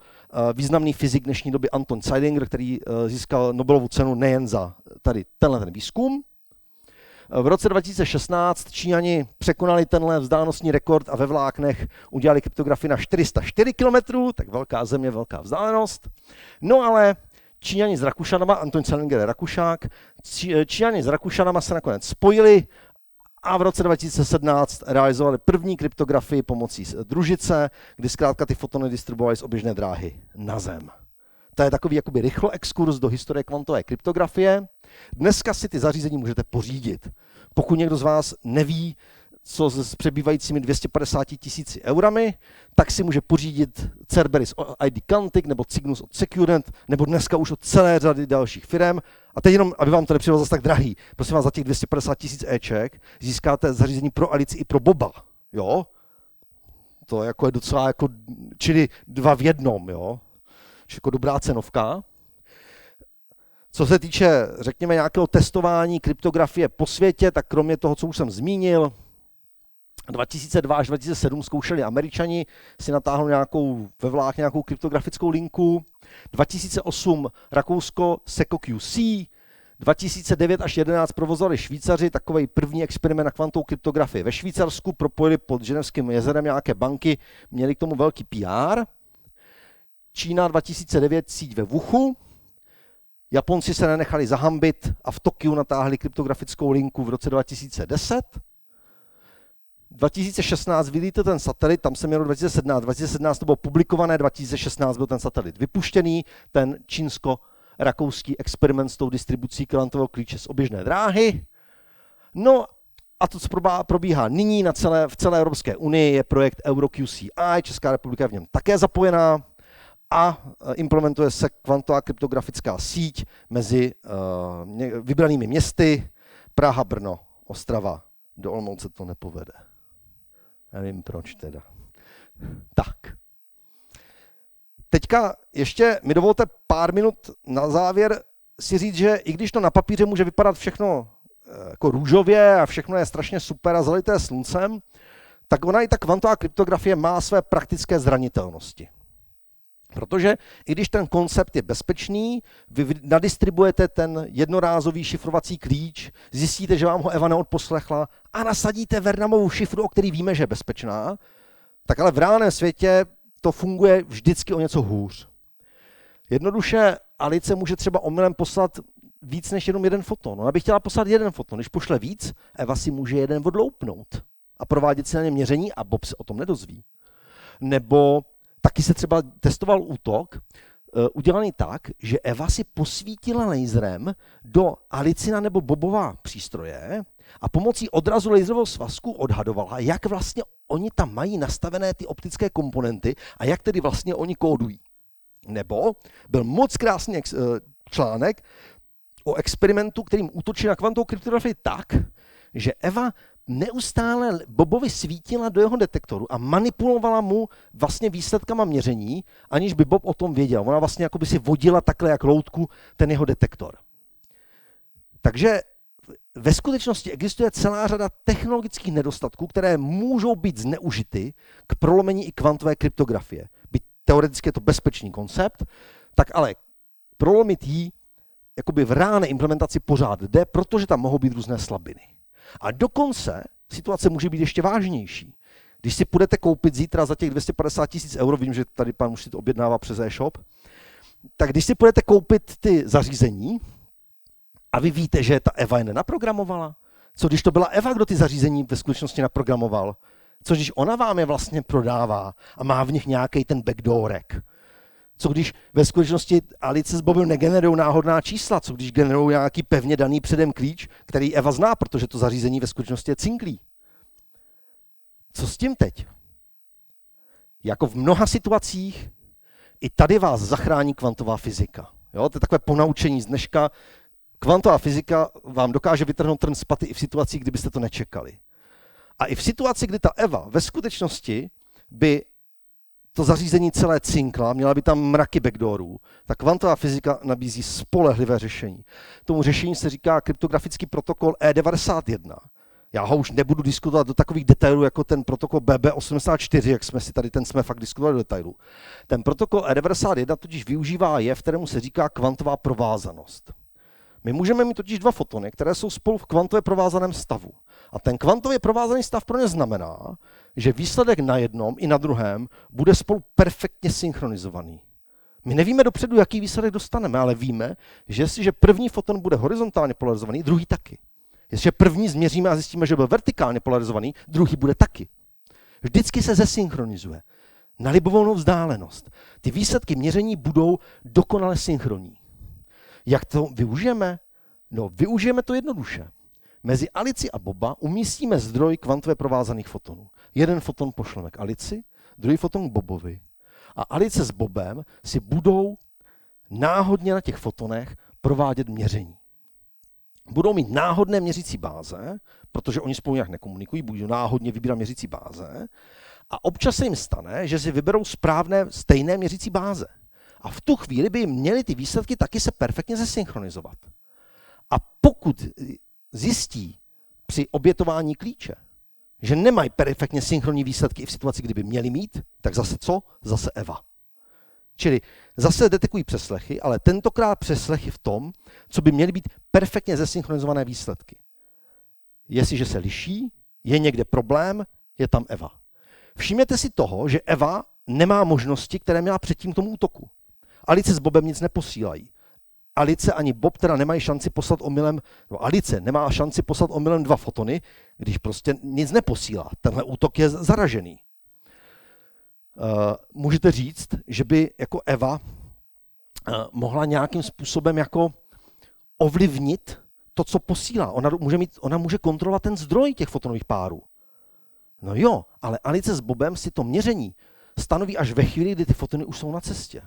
významný fyzik dnešní doby Anton Zeidinger, který získal Nobelovu cenu nejen za tady tenhle výzkum. V roce 2016 Číňani překonali tenhle vzdálenostní rekord a ve vláknech udělali kryptografii na 404 km, tak velká země, velká vzdálenost. No ale Číňani s Rakušanama, Anton Zeidinger je Rakušák, Číňani s Rakušanama se nakonec spojili a v roce 2017 realizovali první kryptografii pomocí družice, kdy zkrátka ty fotony distribuovali z oběžné dráhy na Zem. To je takový jakoby rychlo exkurs do historie kvantové kryptografie. Dneska si ty zařízení můžete pořídit. Pokud někdo z vás neví, co s přebývajícími 250 000 eurami, tak si může pořídit Cerberus od ID Quantic nebo Cygnus od Securent, nebo dneska už od celé řady dalších firm. A teď jenom, aby vám to nepřišlo zase tak drahý, prosím vás, za těch 250 000 éček získáte zařízení pro Alici i pro Boba. Jo? To jako je docela, jako, čili 2 v 1, jo? Jako dobrá cenovka. Co se týče, řekněme, nějakého testování kryptografie po světě, tak kromě toho, co už jsem zmínil, 2002 až 2007 zkoušeli Američani si natáhnout nějakou kryptografickou linku. 2008 Rakousko Seco QC. 2009 až 2011 provozovali Švýcaři takový první experiment na kvantovou kryptografii ve Švýcarsku, propojili pod Ženevským jezerem nějaké banky, měli k tomu velký PR. Čína 2009 síť ve Wuhu, Japonci se nenechali zahambit a v Tokiu natáhli kryptografickou linku v roce 2010. 2016 vylítl ten satelit, tam se mělo 2017 to bylo publikované, 2016 byl ten satelit vypuštěný, ten čínsko-rakouský experiment s tou distribucí kvantového klíče z oběžné dráhy. No a to, co probíhá nyní v celé Evropské unii, je projekt EuroQCI, Česká republika je v něm také zapojená a implementuje se kvantová kryptografická síť mezi vybranými městy Praha, Brno, Ostrava. Do Olomouce to nepovede. Nevím proč teda. Tak. Teďka ještě mi dovolte pár minut na závěr si říct, že i když to na papíře může vypadat všechno jako růžově a všechno je strašně super a zalité sluncem, tak ona i ta kvantová kryptografie má své praktické zranitelnosti. Protože i když ten koncept je bezpečný, vy nadistribujete ten jednorázový šifrovací klíč, zjistíte, že vám ho Eva neodposlechla a nasadíte Vernamovu šifru, o který víme, že je bezpečná, tak ale v reálném světě to funguje vždycky o něco hůř. Jednoduše Alice může třeba omylem poslat víc než jenom jeden foton. Ona by chtěla poslat jeden foton, když pošle víc, Eva si může jeden odloupnout a provádět si na ně měření a Bob se o tom nedozví. Nebo taky se třeba testoval útok, udělaný tak, že Eva si posvítila laserem do Alicina nebo Bobova přístroje a pomocí odrazu laserového svazku odhadovala, jak vlastně oni tam mají nastavené ty optické komponenty a jak tedy vlastně oni kódují. Nebo byl moc krásný článek o experimentu, kterým útočí na kvantovou kryptografii tak, že Eva neustále Bobovi svítila do jeho detektoru a manipulovala mu vlastně výsledkama měření, aniž by Bob o tom věděl. Ona vlastně jako by si vodila takhle jak loutku ten jeho detektor. Takže ve skutečnosti existuje celá řada technologických nedostatků, které můžou být zneužity k prolomení i kvantové kryptografie. Byť teoreticky je to bezpečný koncept, tak ale prolomit ji jakoby v reálné implementaci pořád jde, protože tam mohou být různé slabiny. A dokonce situace může být ještě vážnější. Když si půjdete koupit zítra za těch 250 000 €, vím, že tady pan už si to objednává přes e-shop, tak když si půjdete koupit ty zařízení a vy víte, že ta Eva je nenaprogramovala, co když to byla Eva, kdo ty zařízení ve skutečnosti naprogramoval, co když ona vám je vlastně prodává a má v nich nějaký ten backdoorek, co když ve skutečnosti Alice s Bobem negenerují náhodná čísla, co když generují nějaký pevně daný předem klíč, který Eva zná, protože to zařízení ve skutečnosti je cinklý. Co s tím teď? Jako v mnoha situacích, i tady vás zachrání kvantová fyzika. Jo, to je takové ponaučení z dneška. Kvantová fyzika vám dokáže vytrhnout trn z paty i v situacích, kdybyste to nečekali. A i v situaci, kdy ta Eva ve skutečnosti by to zařízení celé cinkla, měla by tam mraky backdoorů, tak kvantová fyzika nabízí spolehlivé řešení. Tomu řešení se říká kryptografický protokol E91. Já ho už nebudu diskutovat do takových detailů, jako ten protokol BB84, jak jsme si tady ten jsme fakt diskutovali do detailu. Ten protokol E91 totiž využívá jev, kterému se říká kvantová provázanost. My můžeme mít totiž dva fotony, které jsou spolu v kvantově provázaném stavu. A ten kvantově provázaný stav pro ně znamená, že výsledek na jednom i na druhém bude spolu perfektně synchronizovaný. My nevíme dopředu, jaký výsledek dostaneme, ale víme, že jestliže první foton bude horizontálně polarizovaný, druhý taky. Jestliže první změříme a zjistíme, že byl vertikálně polarizovaný, druhý bude taky. Vždycky se zesynchronizuje na libovolnou vzdálenost. Ty výsledky měření budou dokonale synchronní. Jak to využijeme? No, využijeme to jednoduše. Mezi Alici a Boba umístíme zdroj kvantově provázaných fotonů. Jeden foton pošleme k Alici, druhý foton k Bobovi. A Alice s Bobem si budou náhodně na těch fotonech provádět měření. Budou mít náhodné měřící báze, protože oni spolu nějak nekomunikují, budou náhodně vybírat měřící báze a občas se jim stane, že si vyberou správné stejné měřící báze. A v tu chvíli by měly ty výsledky taky se perfektně zesynchronizovat. A pokud zjistí při obětování klíče, že nemají perfektně synchronní výsledky i v situaci, kdyby měli mít, tak zase co? Zase Eva. Čili zase detekují přeslechy, ale tentokrát přeslechy v tom, co by měly být perfektně zesynchronizované výsledky. Jestliže se liší, je někde problém, je tam Eva. Všimněte si toho, že Eva nemá možnosti, které měla předtím k tomu útoku. Alice s Bobem nic neposílají. Alice ani Bob teda nemají šanci poslat omylem, no Alice nemá šanci poslat omylem 2 fotony, když prostě nic neposílá. Tenhle útok je zaražený. Můžete říct, že by jako Eva mohla nějakým způsobem jako ovlivnit to, co posílá. Ona může kontrolovat ten zdroj těch fotonových párů. No jo, ale Alice s Bobem si to měření stanoví až ve chvíli, kdy ty fotony už jsou na cestě.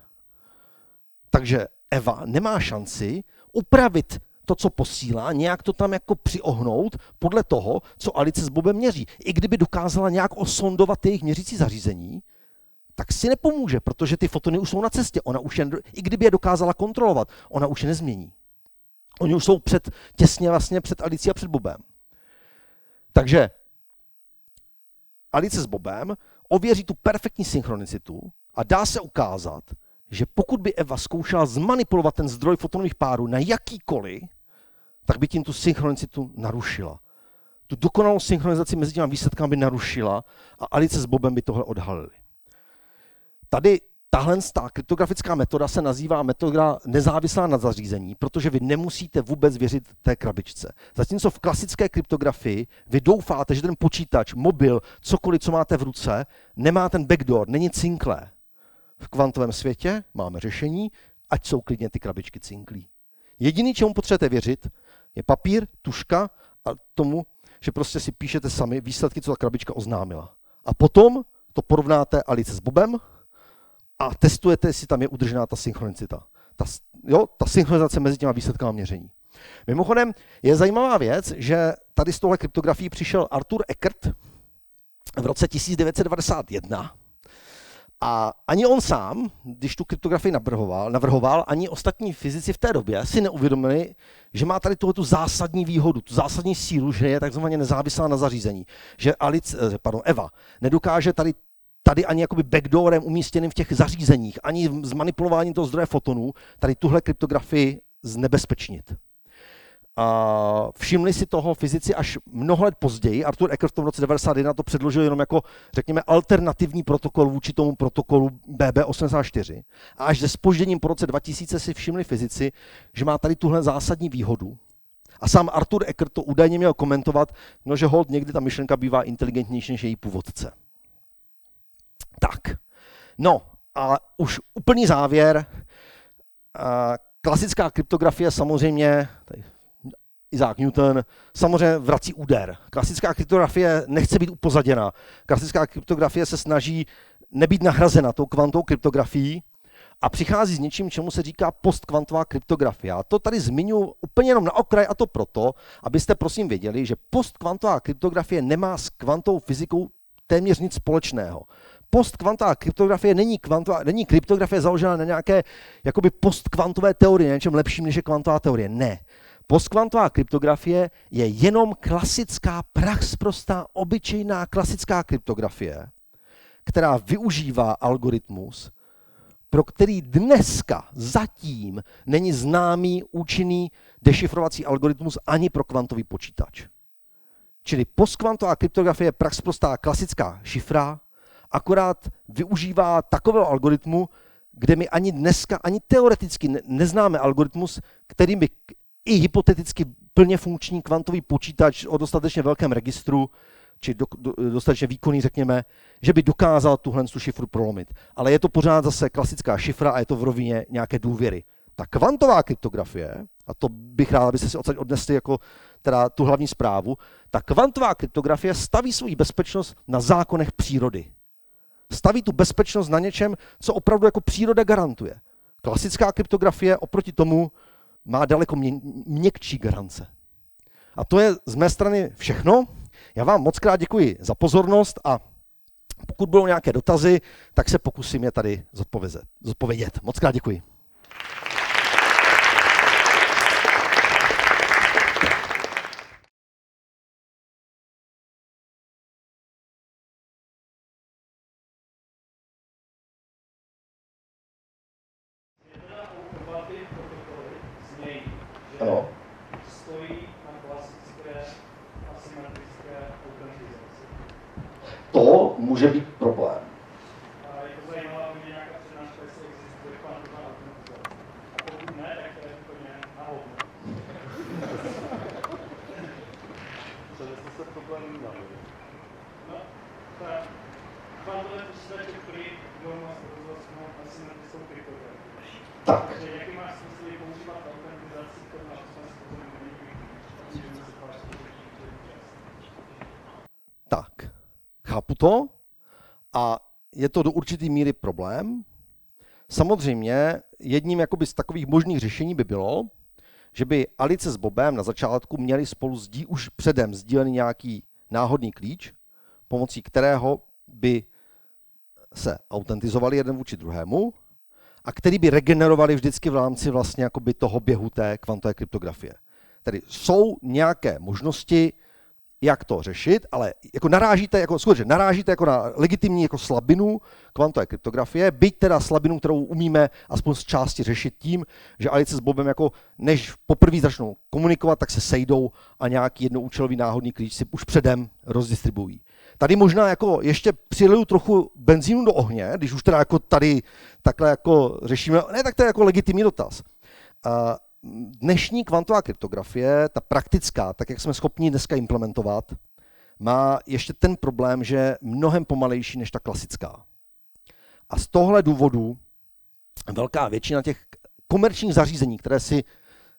Takže Eva nemá šanci upravit to, co posílá, nějak to tam jako přiohnout podle toho, co Alice s Bobem měří. I kdyby dokázala nějak osondovat jejich měřící zařízení, tak si nepomůže, protože ty fotony už jsou na cestě. I kdyby je dokázala kontrolovat, ona už je nezmění. Oni už jsou těsně vlastně před Alicí a před Bobem. Takže Alice s Bobem ověří tu perfektní synchronicitu a dá se ukázat, že pokud by Eva zkoušela zmanipulovat ten zdroj fotonových párů na jakýkoliv, tak by tím tu synchronicitu narušila. Tu dokonalou synchronizaci mezi těmi výsledkami by narušila a Alice s Bobem by tohle odhalili. Tady tahle kryptografická metoda se nazývá metoda nezávislá na zařízení, protože vy nemusíte vůbec věřit té krabičce. Zatímco v klasické kryptografii vy doufáte, že ten počítač, mobil, cokoliv, co máte v ruce, nemá ten backdoor, není cinklé. v kvantovém světě máme řešení, ať jsou klidně ty krabičky cinklí. Jediný, čemu potřebujete věřit, je papír, tužka a tomu, že prostě si píšete sami výsledky, co ta krabička oznámila. A potom to porovnáte Alice s Bobem a testujete, jestli tam je udržená ta synchronicita. Ta synchronizace mezi těma výsledkama měření. Mimochodem je zajímavá věc, že tady z tohle kryptografií přišel Arthur Eckert v roce 1991 a ani on sám, když tu kryptografii navrhoval, ani ostatní fyzici v té době si neuvědomili, že má tady tu zásadní výhodu, tu zásadní sílu, že je takzvaně nezávislá na zařízení, že Eva nedokáže tady ani jakoby backdoorem umístěným v těch zařízeních, ani s manipulováním toho zdroje fotonů, tady tuhle kryptografii znebezpečnit. A všimli si toho fyzici až mnoho let později. Arthur Eckert v tom roce 1991 to předložil jenom jako, řekněme, alternativní protokol vůči tomu protokolu BB84. A až se zpožděním po roce 2000 si všimli fyzici, že má tady tuhle zásadní výhodu. A sám Arthur Eckert to údajně měl komentovat, no, že holt někdy ta myšlenka bývá inteligentnější než její původce. Tak, no a už úplný závěr. Klasická kryptografie samozřejmě, tady Isaac Newton, samozřejmě vrací úder. Klasická kryptografie nechce být upozaděna. Klasická kryptografie se snaží nebýt nahrazena tou kvantovou kryptografií a přichází s něčím, čemu se říká postkvantová kryptografie. A to tady zmiňuji úplně jenom na okraj, a to proto, abyste prosím věděli, že postkvantová kryptografie nemá s kvantovou fyzikou téměř nic společného. Postkvantová kryptografie není kryptografie založená na nějaké jakoby postkvantové teorie, něčem lepším než je kvantová teorie. Ne. Postkvantová kryptografie je jenom klasická, praxprostá, obyčejná klasická kryptografie, která využívá algoritmus, pro který dneska zatím není známý účinný dešifrovací algoritmus ani pro kvantový počítač. Čili postkvantová kryptografie je praxprostá klasická šifra, akorát využívá takového algoritmu, kde my ani dneska, ani teoreticky neznáme algoritmus, který by i hypoteticky plně funkční kvantový počítač o dostatečně velkém registru, či dostatečně výkonný, řekněme, že by dokázal tuhle šifru prolomit. Ale je to pořád zase klasická šifra a je to v rovině nějaké důvěry. Ta kvantová kryptografie, a to bych rád, abyste si odnesli jako teda tu hlavní zprávu, ta kvantová kryptografie staví svou bezpečnost na zákonech přírody. Staví tu bezpečnost na něčem, co opravdu jako příroda garantuje. Klasická kryptografie oproti tomu má daleko měkčí garance. A to je z mé strany všechno. Já vám moc krát děkuji za pozornost a pokud budou nějaké dotazy, tak se pokusím je tady zodpovědět. Moc krát děkuji. Ano. Stojí na klasické asymetrické autentizaci. To může být problém. A je to zajímavé, že nějaká přednáška, jestli existuje kvantová autentizace. A pokud ne, tak to je úplně na hovno. Co jste se problémem dali? No, ta kvantové počítače, který budou nás rozhodnout asymetrickou kryptografii. Tak. Takže jaký má smysl používat autentizaci, kterou naše smysl není Tak, chápu to a je to do určité míry problém. Samozřejmě jedním jakoby z takových možných řešení by bylo, že by Alice s Bobem na začátku měli spolu už předem sdílený nějaký náhodný klíč, pomocí kterého by se autentizovali jeden vůči druhému a který by regenerovali vždycky v rámci vlastně jakoby toho běhu té kvantové kryptografie. Tedy jsou nějaké možnosti, jak to řešit, ale jako narážíte jako na legitimní jako slabinu kvantové kryptografie, byť teda slabinu, kterou umíme aspoň z části řešit tím, že Alice s Bobem jako než poprvé začnou komunikovat, tak se sejdou a nějaký jednoúčelový náhodný klíč si už předem rozdistribuují. Tady možná jako ještě přiliju trochu benzínu do ohně, když už teda jako tady takhle jako řešíme, ne, tak to je jako legitimní dotaz. Dnešní kvantová kryptografie, ta praktická, tak jak jsme schopni dneska implementovat, má ještě ten problém, že je mnohem pomalejší než ta klasická. A z tohle důvodu velká většina těch komerčních zařízení, které si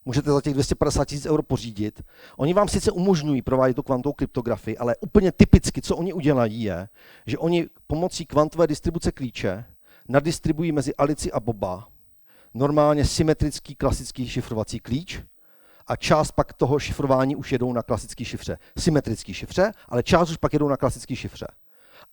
můžete za těch 250 000 euro pořídit, oni vám sice umožňují provádět tu kvantovou kryptografii, ale úplně typicky, co oni udělají, je, že oni pomocí kvantové distribuce klíče nadistribuují mezi Alici a Boba normálně symetrický klasický šifrovací klíč a část pak toho šifrování už jedou na klasický šifře. Symetrický šifře, ale část už pak jedou na klasický šifře.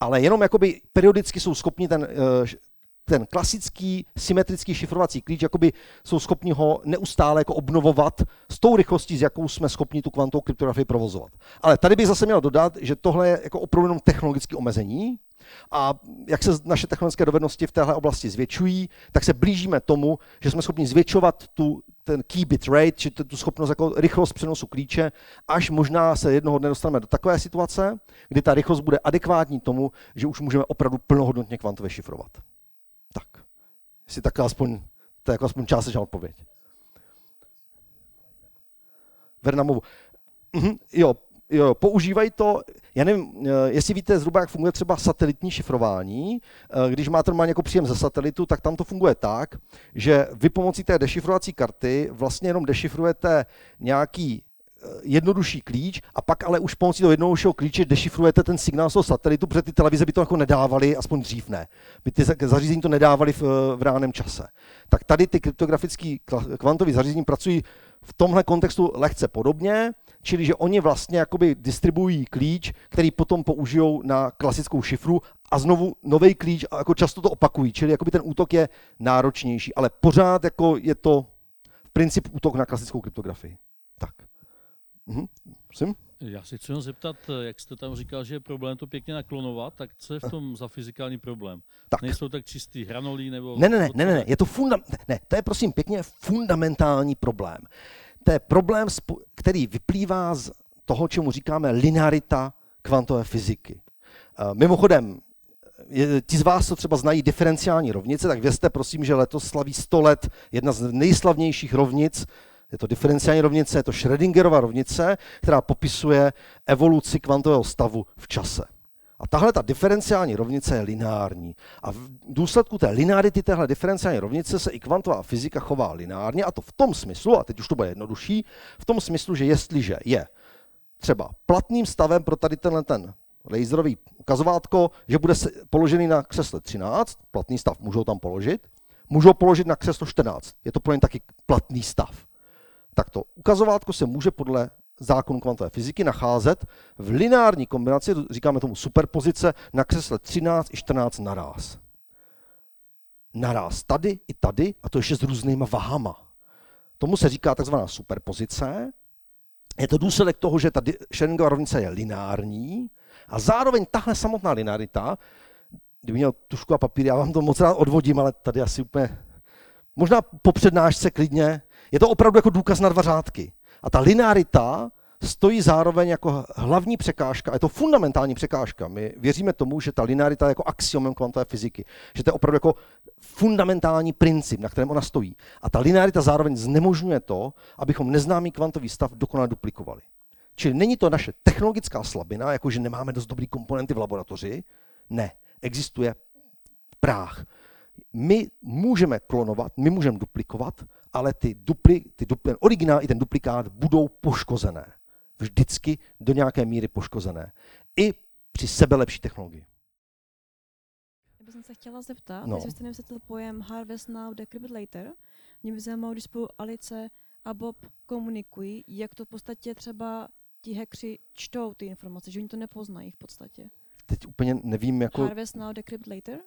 Ale jenom jakoby periodicky jsou schopni ten klasický symetrický šifrovací klíč, jakoby jsou schopni ho neustále jako obnovovat s tou rychlostí, s jakou jsme schopni tu kvantovou kryptografii provozovat. Ale tady bych zase měl dodat, že tohle je jako opravdu jenom technologické omezení a jak se naše technologické dovednosti v téhle oblasti zvětšují, tak se blížíme tomu, že jsme schopni zvětšovat ten key bit rate, či tu schopnost jako rychlost přenosu klíče, až možná se jednoho dne dostaneme do takové situace, kdy ta rychlost bude adekvátní tomu, že už můžeme opravdu plnohodnotně kvantově šifrovat. Tak, jestli tak aspoň, to je jako aspoň částečná odpověď. Vernamovu. Jo, používají to, já nevím, jestli víte zhruba, jak funguje třeba satelitní šifrování. Když máte normálně jako příjem ze satelitu, tak tam to funguje tak, že vy pomocí té dešifrovací karty vlastně jenom dešifrujete nějaký jednodušší klíč a pak ale už pomocí toho jednoduššího klíče dešifrujete ten signál z toho satelitu, protože ty televize by to jako nedávaly, aspoň dřív ne. By ty zařízení to nedávaly v reálném čase. Tak tady ty kryptografické kvantové zařízení pracují v tomhle kontextu lehce podobně, čili že oni vlastně jakoby distribuují klíč, který potom použijou na klasickou šifru a znovu nový klíč a jako často to opakují, čili jakoby ten útok je náročnější, ale pořád jako je to v principu útok na klasickou kryptografii. Tak. Prosím? Já si chci zeptat, jak jste tam říkal, že je problém to pěkně naklonovat, tak co je v tom za fyzikální problém? Tak. Nejsou tak čistý hranolí nebo... Ne, je to to je prosím pěkně fundamentální problém. To je problém, který vyplývá z toho, čemu říkáme linearita kvantové fyziky. Mimochodem, ti z vás, co třeba znají diferenciální rovnice, tak vězte prosím, že letos slaví 100 let jedna z nejslavnějších rovnic. Je to diferenciální rovnice, je to Schrödingerova rovnice, která popisuje evoluci kvantového stavu v čase. A tahle ta diferenciální rovnice je lineární. A v důsledku té linearity téhle diferenciální rovnice se i kvantová fyzika chová lineárně, a to v tom smyslu, a teď už to bude jednodušší, v tom smyslu, že jestliže je třeba platným stavem pro tady ten laserový ukazovátko, že bude položený na křesle 13, platný stav můžou tam položit, můžou položit na křeslo 14, je to pro ně taky platný stav. Tak to ukazovátko se může podle zákonu kvantové fyziky nacházet v lineární kombinaci, říkáme tomu superpozice, na křesle 13 i 14 naráz. Naráz tady i tady, a to ještě s různýma vahama. Tomu se říká takzvaná superpozice. Je to důsledek toho, že ta Schrödingerova rovnice je lineární a zároveň tahle samotná linearita, kdyby měl tušku a papír, já vám to moc rád odvodím, ale tady asi úplně, možná po přednášce klidně, je to opravdu jako důkaz na 2 řádky. A ta linearita stojí zároveň jako hlavní překážka, a je to fundamentální překážka. My věříme tomu, že ta linearita je jako axiomem kvantové fyziky, že to je opravdu jako fundamentální princip, na kterém ona stojí. A ta linearita zároveň znemožňuje to, abychom neznámý kvantový stav dokonale duplikovali. Čili není to naše technologická slabina, jako že nemáme dost dobrý komponenty v laboratoři. Ne, existuje práh. My můžeme klonovat, my můžeme duplikovat, ale ten originál i ten duplikát budou poškozené. Vždycky do nějaké míry poškozené. I při sebelepší technologii. Já bych se chtěla zeptat, jestli jste nevysvětlil pojem Harvest Now, Decrypt Later. Mě by zajímalo, když spolu Alice a Bob komunikují, jak to v podstatě třeba ti hackři čtou ty informace, že oni to nepoznají v podstatě. Teď úplně nevím, jako... Harvest Now, Decrypt Later?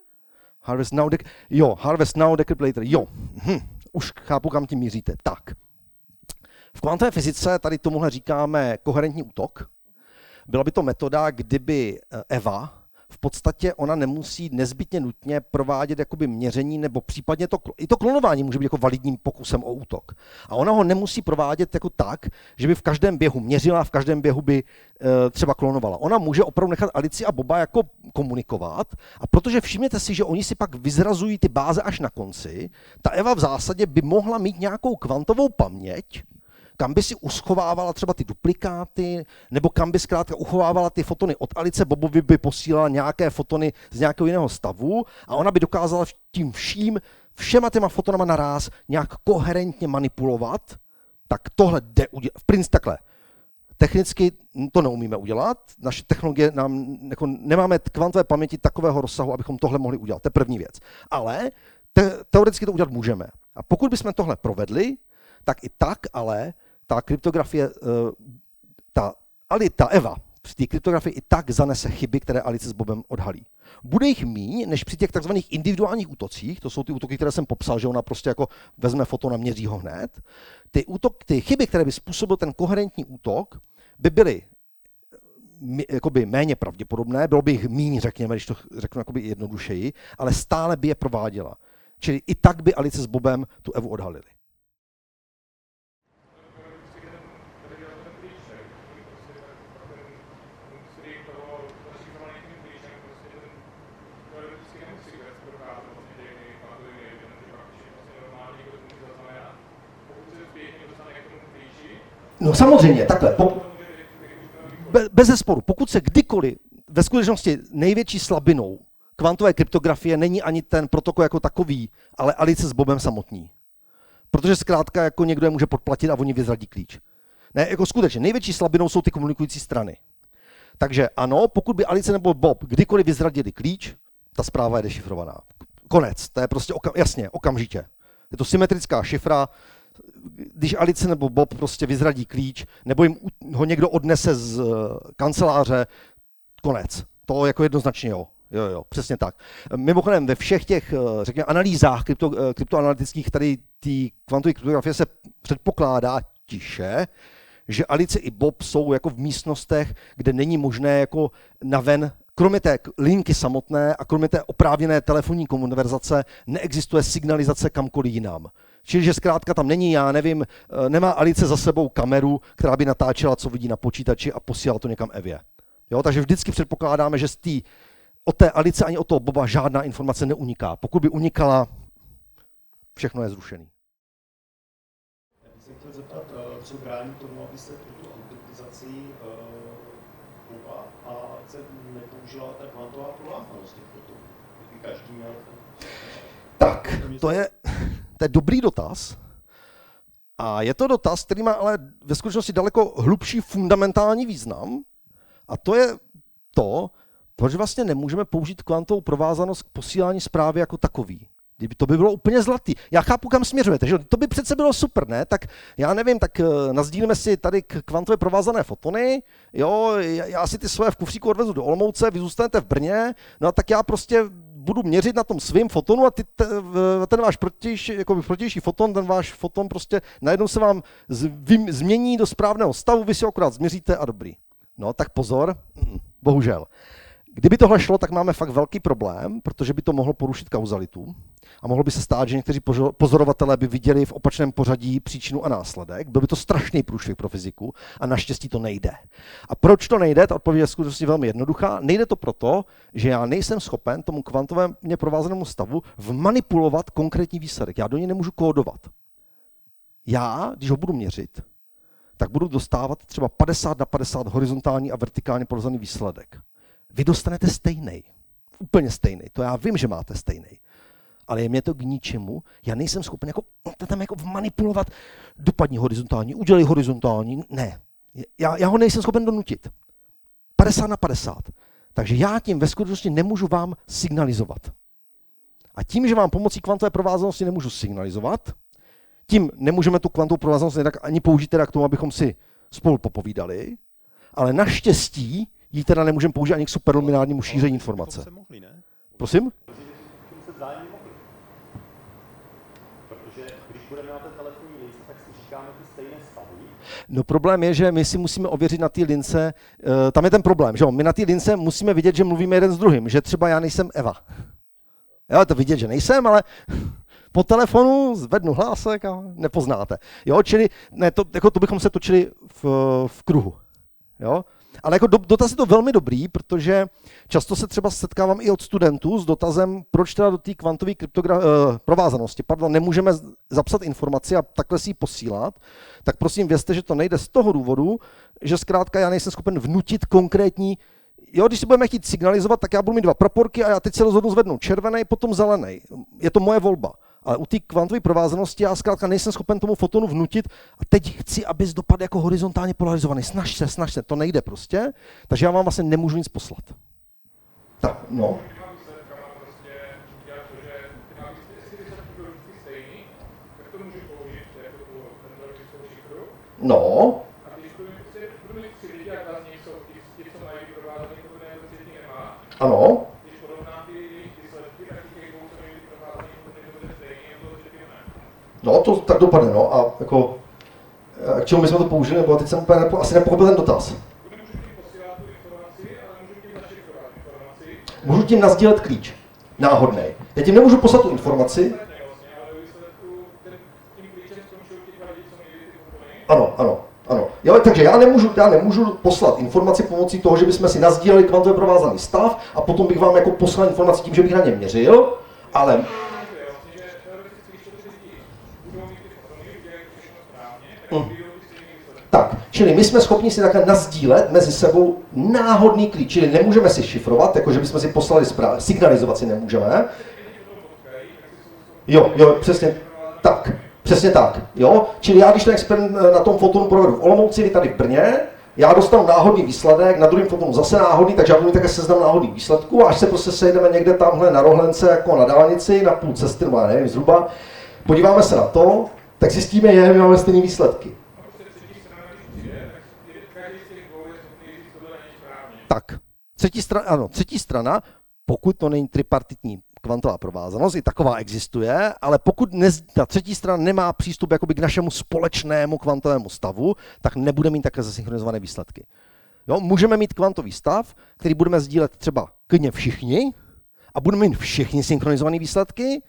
Harvest Now, Decrypt Later, jo. Už chápu, kam tím míříte. Tak. V kvantové fyzice tady tomuhle říkáme koherentní útok. Byla by to metoda, kdyby Eva, v podstatě ona nemusí nezbytně nutně provádět jakoby měření, nebo případně i to klonování může být jako validním pokusem o útok. A ona ho nemusí provádět jako tak, že by v každém běhu měřila, v každém běhu by třeba klonovala. Ona může opravdu nechat Alici a Boba jako komunikovat, a protože všimněte si, že oni si pak vyzrazují ty báze až na konci, ta Eva v zásadě by mohla mít nějakou kvantovou paměť, kam by si uschovávala třeba ty duplikáty, nebo kam by zkrátka uchovávala ty fotony od Alice Bobovi, by posílala nějaké fotony z nějakého jiného stavu a ona by dokázala tím všema těma fotonama naráz nějak koherentně manipulovat, tak tohle jde udělat. V principu takhle. Technicky to neumíme udělat, naše technologie nemáme kvantové paměti takového rozsahu, abychom tohle mohli udělat. To je první věc. Ale teoreticky to udělat můžeme. A pokud bychom tohle provedli, tak i tak, ale ta kryptografie, ta Eva při té kryptografii i tak zanese chyby, které Alice s Bobem odhalí. Bude jich míň, než při těch takzvaných individuálních útocích, to jsou ty útoky, které jsem popsal, že ona prostě jako vezme foton a měří ho hned. Ty chyby, které by způsobil ten koherentní útok, by byly jakoby méně pravděpodobné, bylo by jich míň, řekněme, když to řeknu jakoby jednodušeji, ale stále by je prováděla. Čili i tak by Alice s Bobem tu Evu odhalili. No samozřejmě, takhle. Bez zesporu, pokud se kdykoliv, ve skutečnosti největší slabinou kvantové kryptografie není ani ten protokol jako takový, ale Alice s Bobem samotní. Protože zkrátka jako někdo je může podplatit a oni vyzradí klíč. Ne, jako skutečně, největší slabinou jsou ty komunikující strany. Takže ano, pokud by Alice nebo Bob kdykoliv vyzradili klíč, ta zpráva je dešifrovaná. Konec, to je prostě jasně, okamžitě. Je to symetrická šifra, když Alice nebo Bob prostě vyzradí klíč, nebo jim ho někdo odnese z kanceláře, konec. To jako jednoznačně jo. Jo, přesně tak. Mimochodem ve všech těch, řekněme, analýzách kryptoanalytických tady té kvantové kryptografie se předpokládá tiše, že Alice i Bob jsou jako v místnostech, kde není možné jako naven, kromě té linky samotné a kromě té oprávněné telefonní konverzace, neexistuje signalizace kamkoliv jinam. Čili, že zkrátka tam není, já nevím, nemá Alice za sebou kameru, která by natáčela, co vidí na počítači a posílala to někam Evě. Jo, takže vždycky předpokládáme, že od té Alice ani od toho Boba žádná informace neuniká. Pokud by unikala, všechno je zrušený. Já bych se chtěl zeptat, co brání tomu, aby se pro tu autentizaci Boba a se nepoužila ta kvantová provázanost těch fotonů. Kdyby každý měl Tak, to je dobrý dotaz. A je to dotaz, který má ale ve skutečnosti daleko hlubší fundamentální význam. A to je to, proč vlastně nemůžeme použít kvantovou provázanost k posílání zprávy jako takový. To by bylo úplně zlatý. Já chápu, kam směřujete, že to by přece bylo super, ne? Tak já nevím, tak nasdílíme si tady kvantové provázané fotony, jo, já si ty svoje v kufříku odvezu do Olomouce, vy zůstanete v Brně, no a tak já prostě budu měřit na tom svým fotonu a ten váš protější foton, ten váš foton prostě najednou se vám změní do správného stavu, vy si ho akorát změříte a dobrý. No tak pozor, bohužel. Kdyby tohle šlo, tak máme fakt velký problém, protože by to mohlo porušit kauzalitu a mohlo by se stát, že někteří pozorovatelé by viděli v opačném pořadí příčinu a následek. Byl by to strašný průšvih pro fyziku a naštěstí to nejde. A proč to nejde? Ta odpověď je skutečně velmi jednoduchá. Nejde to proto, že já nejsem schopen tomu kvantově provázanému stavu vmanipulovat konkrétní výsledek. Já do něj nemůžu kódovat. Já, když ho budu měřit, tak budu dostávat třeba 50/50 horizontální a vertikálně položený výsledek. Vy dostanete stejný, úplně stejný, to já vím, že máte stejný, ale je mě to k ničemu, já nejsem schopen tam vmanipulovat, dopadni horizontální, udělej horizontální, ne, já ho nejsem schopen donutit. 50/50, takže já tím ve skutečnosti nemůžu vám signalizovat. A tím, že vám pomocí kvantové provázanosti nemůžu signalizovat, tím nemůžeme tu kvantovou provázanost ani použít teda k tomu, abychom si spolu popovídali, ale naštěstí ji teda nemůžeme použít ani k superluminárnímu šíření informace. Se mohli, ne? Prosím? Se vzájemně mohli. Protože když budeme na té telefonní lince, tak si říkáme ty stejné stavy. No problém je, že my si musíme ověřit na té lince, tam je ten problém, že jo? My na té lince musíme vidět, že mluvíme jeden s druhým, že třeba já nejsem Eva. Jo, to vidět, že nejsem, ale po telefonu zvednu hlásek a nepoznáte. Jo, čili ne, to bychom se točili v kruhu. Jo? Ale jako dotaz je to velmi dobrý, protože často se třeba setkávám i od studentů s dotazem, proč teda do té kvantové provázanosti nemůžeme zapsat informaci a takhle si ji posílat, tak prosím vězte, že to nejde z toho důvodu, že zkrátka já nejsem schopen vnutit konkrétní. Jo, když si budeme chtít signalizovat, tak já budu mít 2 praporky a já teď se rozhodnu zvednout červený, potom zelený. Je to moje volba. Ale u té kvantové provázanosti já zkrátka nejsem schopen tomu fotonu vnutit a teď chci, abys dopadl jako horizontálně polarizovaný. Snaž se, to nejde prostě. Takže já vám vlastně nemůžu nic poslat. Tak, no. No. Ano. No, to tak dopadne, no, a jako, k čemu bychom to použili, nebo teď jsem úplně asi nepochopil ten dotaz. Můžu tím nasdílet klíč, náhodný. Já tím nemůžu poslat tu informaci. Ano. Jo, takže já nemůžu poslat informaci pomocí toho, že bychom si nasdíleli kvantově provázaný stav a potom bych vám jako poslal informaci tím, že bych na ně měřil, ale... Tak, čili my jsme schopni si takhle nasdílet mezi sebou náhodný klíč, čili nemůžeme si šifrovat, jako že bychom si poslali zprávu, signalizovat si nemůžeme. Jo, přesně tak, jo. Čili já, když ten experiment na tom fotonu provedu v Olomouci, vy tady v Brně, já dostanu náhodný výsledek, na druhém fotonu zase náhodný, takže já budu mít také seznam náhodných výsledků a až se prostě sejdeme někde tamhle na rohlence, jako na dálnici, na půl cesty, nebo já nevím, zhruba, podíváme se na to, tak zjistíme, že my máme stejné výsledky. Tak, třetí strana, pokud to není tripartitní kvantová provázanost, i taková existuje, ale pokud ta třetí strana nemá přístup jakoby k našemu společnému kvantovému stavu, tak nebude mít také zasynchronizované výsledky. Jo, můžeme mít kvantový stav, který budeme sdílet třeba klidně všichni a budeme mít všichni synchronizované výsledky,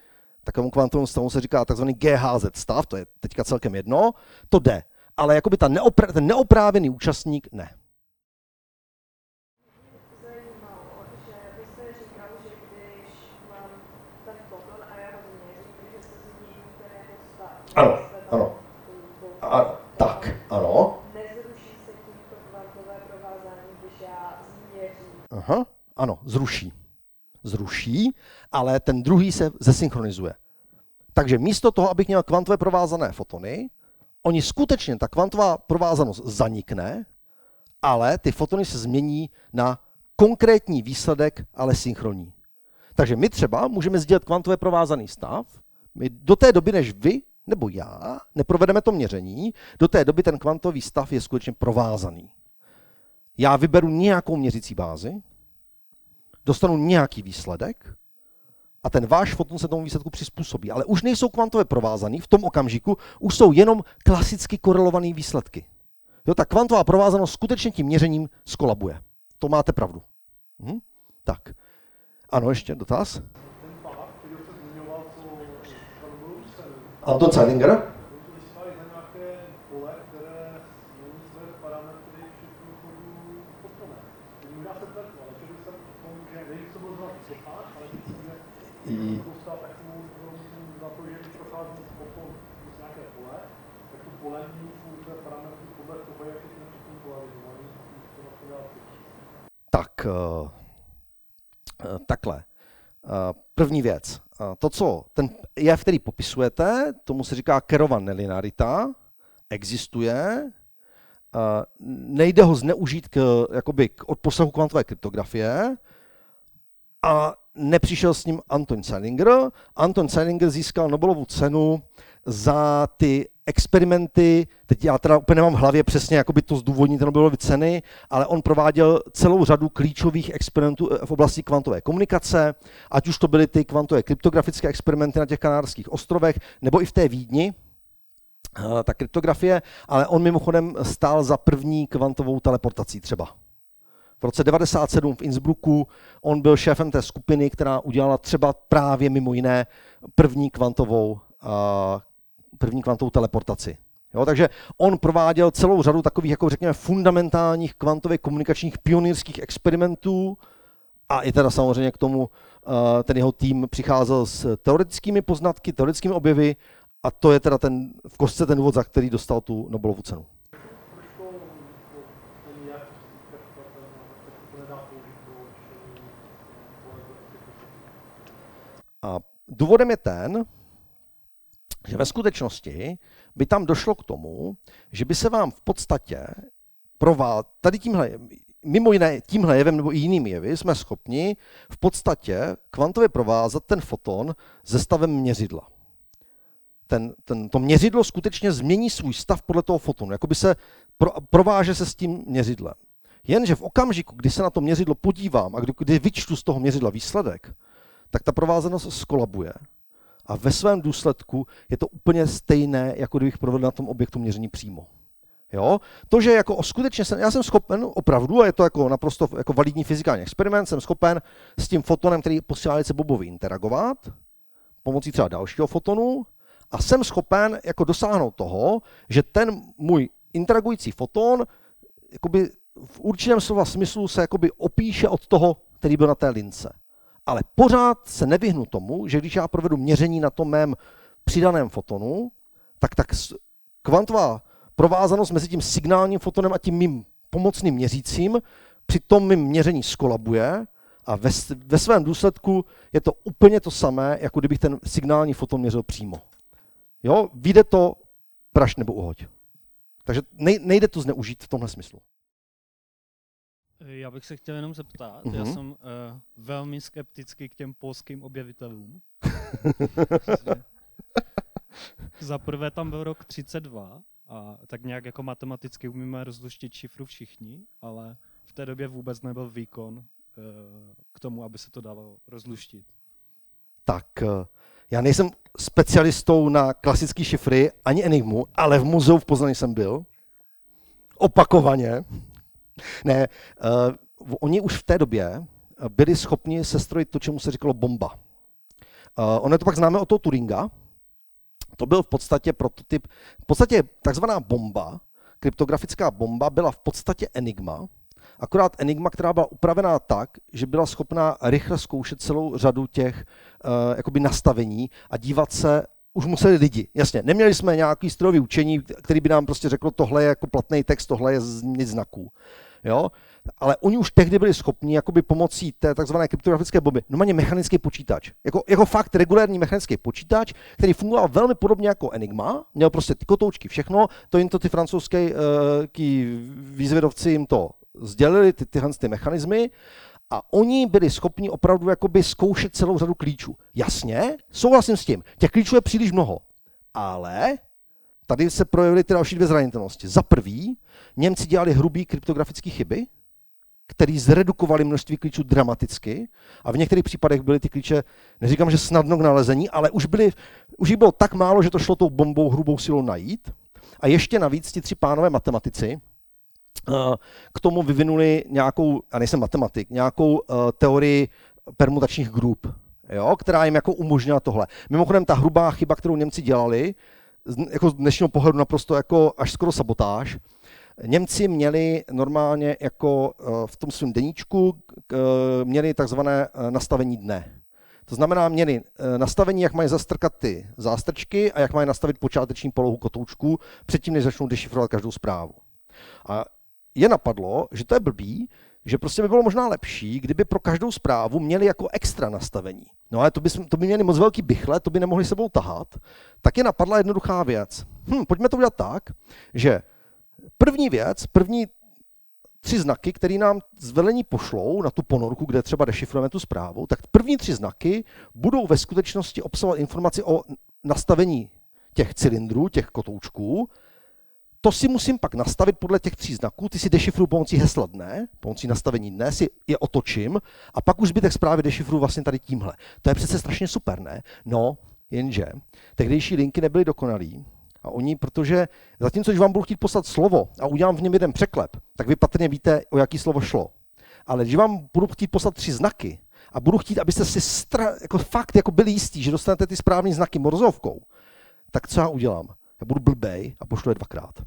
takovému kvantovému stavu se říká tzv. GHZ stav, to je teďka celkem jedno, to jde, ale jakoby ten neoprávněný účastník ne. Ano. Tak, ano. Nezruší se tímto kvantové provázání, když já změřím. Aha, ano, zruší, ale ten druhý se zesynchronizuje. Takže místo toho, abych měl kvantové provázané fotony, oni skutečně, ta kvantová provázanost zanikne, ale ty fotony se změní na konkrétní výsledek, ale synchronní. Takže my třeba můžeme sdílet kvantově provázaný stav, my do té doby, než vy nebo já neprovedeme to měření, do té doby ten kvantový stav je skutečně provázaný. Já vyberu nějakou měřící bázi, dostanu nějaký výsledek a ten váš foton se tomu výsledku přizpůsobí. Ale už nejsou kvantově provázaný, v tom okamžiku už jsou jenom klasicky korelované výsledky. Jo, ta kvantová provázanost skutečně tím měřením skolabuje. To máte pravdu. Tak. Ano, ještě dotaz? Anton Zeilinger? Tak, takhle. První věc. To, co ten jev, který popisujete, tomu se říká Kerrova nelinearita, existuje, nejde ho zneužít k odposlegu kvantové kryptografie a nepřišel s ním Anton Zeilinger. Anton Zeilinger získal Nobelovu cenu za ty experimenty, teď já teda úplně nemám v hlavě přesně jakoby to zdůvodnit Nobelovy ceny, ale on prováděl celou řadu klíčových experimentů v oblasti kvantové komunikace, ať už to byly ty kvantové kryptografické experimenty na těch Kanárských ostrovech, nebo i v té Vídni, ta kryptografie, ale on mimochodem stál za první kvantovou teleportací třeba. V roce 1997 v Innsbrucku on byl šéfem té skupiny, která udělala třeba právě mimo jiné první kvantovou teleportaci. Jo, takže on prováděl celou řadu takových, jako řekněme, fundamentálních kvantově komunikačních pionýrských experimentů a i teda samozřejmě k tomu ten jeho tým přicházel s teoretickými poznatky, teoretickými objevy a to je teda v kostce ten důvod, za který dostal tu Nobelovu cenu. A důvodem je ten, že ve skutečnosti by tam došlo k tomu, že by se vám v podstatě tady mimo jiné tímhle jevem nebo i jinými jevy jsme schopni v podstatě kvantově provázat ten foton se stavem měřidla. To měřidlo skutečně změní svůj stav podle toho fotonu, jakoby se prováže se s tím měřidlem. Jenže v okamžiku, kdy se na to měřidlo podívám a kdy vyčtu z toho měřidla výsledek, tak ta provázanost skolabuje. A ve svém důsledku je to úplně stejné, jako kdybych provedl na tom objektu měření přímo. Jo? To, že jako skutečně já jsem schopen opravdu, a je to jako naprosto jako validní fyzikální experiment, jsem schopen s tím fotonem, který posílá se Bobovi, interagovat pomocí třeba dalšího fotonu a jsem schopen jako dosáhnout toho, že ten můj interagující foton jakoby v určitém slova smyslu se jakoby opíše od toho, který byl na té lince. Ale pořád se nevyhnu tomu, že když já provedu měření na tom mém přidaném fotonu, tak kvantová provázanost mezi tím signálním fotonem a tím mým pomocným měřícím při tom mým měření skolabuje a ve svém důsledku je to úplně to samé, jako kdybych ten signální foton měřil přímo. Jo, vyjde to prašť nebo uhoď. Takže nejde to zneužít v tomhle smyslu. Já bych se chtěl jenom zeptat, já jsem velmi skeptický k těm polským objevitelům. Za prvé tam byl rok 32 a tak nějak jako matematicky umíme rozluštit šifru všichni, ale v té době vůbec nebyl výkon k tomu, aby se to dalo rozluštit. Tak já nejsem specialistou na klasické šifry ani enigmu, ale v muzeu v Poznani jsem byl. Opakovaně. Ne, oni už v té době byli schopni sestrojit to, čemu se říkalo bomba. Ono je to pak známe od toho Turinga. To byl v podstatě prototyp, v podstatě takzvaná bomba, kryptografická bomba byla v podstatě enigma, akorát enigma, která byla upravená tak, že byla schopná rychle zkoušet celou řadu těch jakoby nastavení a dívat se, už museli lidi, jasně, neměli jsme nějaký strojový učení, který by nám prostě řeklo, tohle je jako platný text, tohle je změnit znaků. Jo? Ale oni už tehdy byli schopni jakoby pomocí té takzvané kryptografické bomby, normálně mechanický počítač, jako fakt regulérní mechanický počítač, který fungoval velmi podobně jako Enigma, měl prostě ty kotoučky, všechno, to jim to ty francouzské výzvědovci jim to sdělili, tyhle ty mechanismy, a oni byli schopni opravdu jakoby zkoušet celou řadu klíčů. Jasně, souhlasím s tím, těch klíčů je příliš mnoho, ale tady se projevily ty další dvě zranitelnosti. Za prvý, Němci dělali hrubý kryptografické chyby, které zredukovaly množství klíčů dramaticky a v některých případech byly ty klíče, neříkám, že snadno k nalezení, ale už jich bylo tak málo, že to šlo tou bombou hrubou silou najít. A ještě navíc ti tři pánové matematici k tomu vyvinuli nějakou, já nejsem matematik, nějakou teorii permutačních grup, jo, která jim jako umožnila tohle. Mimochodem ta hrubá chyba, kterou Němci dělali, jako z dnešního pohledu naprosto jako až skoro sabotáž. Němci měli normálně jako v tom svém deníčku měli takzvané nastavení dne. To znamená, měli nastavení, jak mají zastrkat ty zástrčky a jak mají nastavit počáteční polohu kotoučku předtím, než začnou dešifrovat každou zprávu. A je napadlo, že to je blbý, že prostě by bylo možná lepší, kdyby pro každou zprávu měli jako extra nastavení. No ale to by měli moc velký bychle, to by nemohli sebou tahat. Tak je napadla jednoduchá věc. Pojďme to udělat tak, že první 3 znaky, které nám z velení pošlou na tu ponorku, kde třeba dešifrujeme tu zprávu, tak první 3 znaky budou ve skutečnosti obsahovat informaci o nastavení těch cylindrů, těch kotoučků. To si musím pak nastavit podle těch 3 znaků, ty si dešifruju pomocí hesla dne, pomocí nastavení dne si je otočím a pak už zbytek zprávy dešifruju vlastně tady tímhle. To je přece strašně super, ne? No, jenže tehdejší linky nebyly dokonalý a oni, protože zatímco, když vám budu chtít poslat slovo a udělám v něm jeden překlep, tak vy patrně víte, o jaký slovo šlo. Ale když vám budu chtít poslat 3 znaky a budu chtít, abyste si jako fakt jako byli jistí, že dostanete ty správné znaky morzovkou, tak co já udělám? já budu blbej a pošlu je 2krát.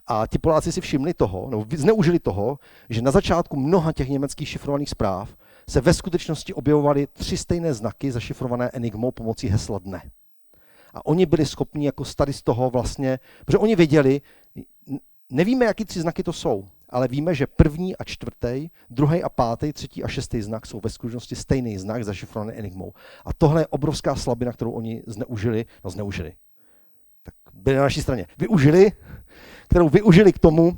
A ti Poláci si všimli toho, nebo zneužili toho, že na začátku mnoha těch německých šifrovaných zpráv se ve skutečnosti objevovaly 3 stejné znaky zašifrované enigmou pomocí hesla dne. A oni byli schopni jako tady z toho vlastně, protože oni věděli, nevíme, jaký 3 znaky to jsou, ale víme, že 1. a 4., 2. a 5., 3. a 6. znak jsou ve skutečnosti stejný znak zašifrovaný enigmou. A tohle je obrovská slabina, kterou oni zneužili. Tak byli na naší straně. Kterou využili k tomu,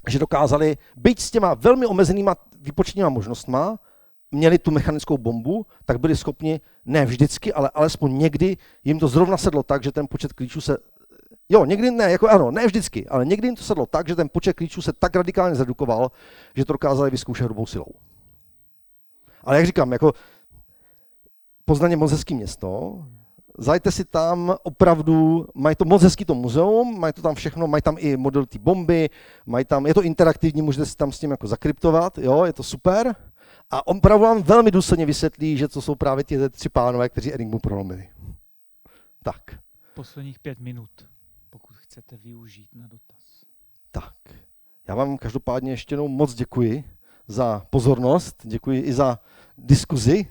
že dokázali, byť s těma velmi omezenýma výpočetníma možnostma, měli tu mechanickou bombu, tak byli schopni, ne vždycky, ale alespoň někdy, jim to zrovna sedlo tak, že ten počet klíčů se, někdy ne, ne vždycky, ale někdy jim to sedlo tak, že ten počet klíčů se tak radikálně zredukoval, že to dokázali vyzkoušet hrubou silou. Ale jak říkám, Poznaň je moc hezký město, zajďte si tam, opravdu, mají to moc hezký to muzeum, mají to tam všechno, mají tam i model té bomby, je to interaktivní, můžete si tam s tím zakryptovat, je to super. A opravdu vám velmi důsledně vysvětlí, že to jsou právě ti 3 pánové, kteří enigmu prolomili. Tak. Posledních 5 minut, pokud chcete využít na dotaz. Tak. Já vám každopádně ještě jednou moc děkuji za pozornost, děkuji i za diskuzi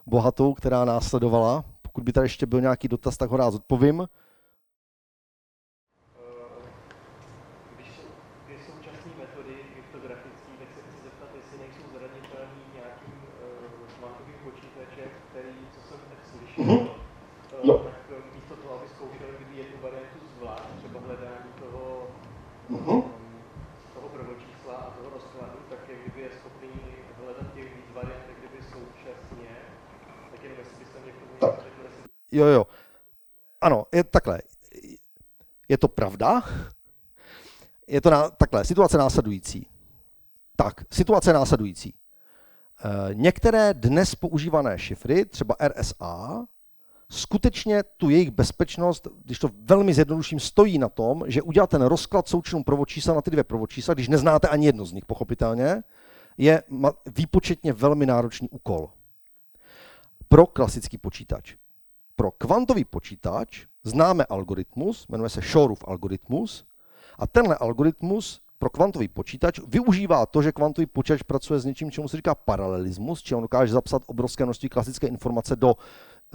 bohatou, která následovala. Pokud by tady ještě byl nějaký dotaz, tak ho rád odpovím. Když jsou ty současné metody kryptografické, tak se chci zeptat, jestli nejsou zranitelný nějakým kvantovým počítačem, který, co jsem tak slyšel, tak místo toho, aby zkoušel kdyby jednu variantu zvlášť, třeba hledání toho prvočísla a toho rozkladu, tak jak kdyby je schopný hledat těch víc variant, jak kdyby současně, tak jenom jestli byste mě k tomu řekl, Jo. Ano, je takhle. Je to pravda? Je to takhle. Situace následující. Situace následující. Některé dnes používané šifry, třeba RSA, skutečně tu jejich bezpečnost, když to velmi zjednoduším, stojí na tom, že udělat ten rozklad součinu prvočísla na ty 2 prvočísla, když neznáte ani jedno z nich, pochopitelně, je výpočetně velmi náročný úkol pro klasický počítač. Pro kvantový počítač známe algoritmus, jmenuje se Shorův algoritmus, a tenhle algoritmus pro kvantový počítač využívá to, že kvantový počítač pracuje s něčím, čemu se říká paralelismus, čili on dokáže zapsat obrovské množství klasické informace do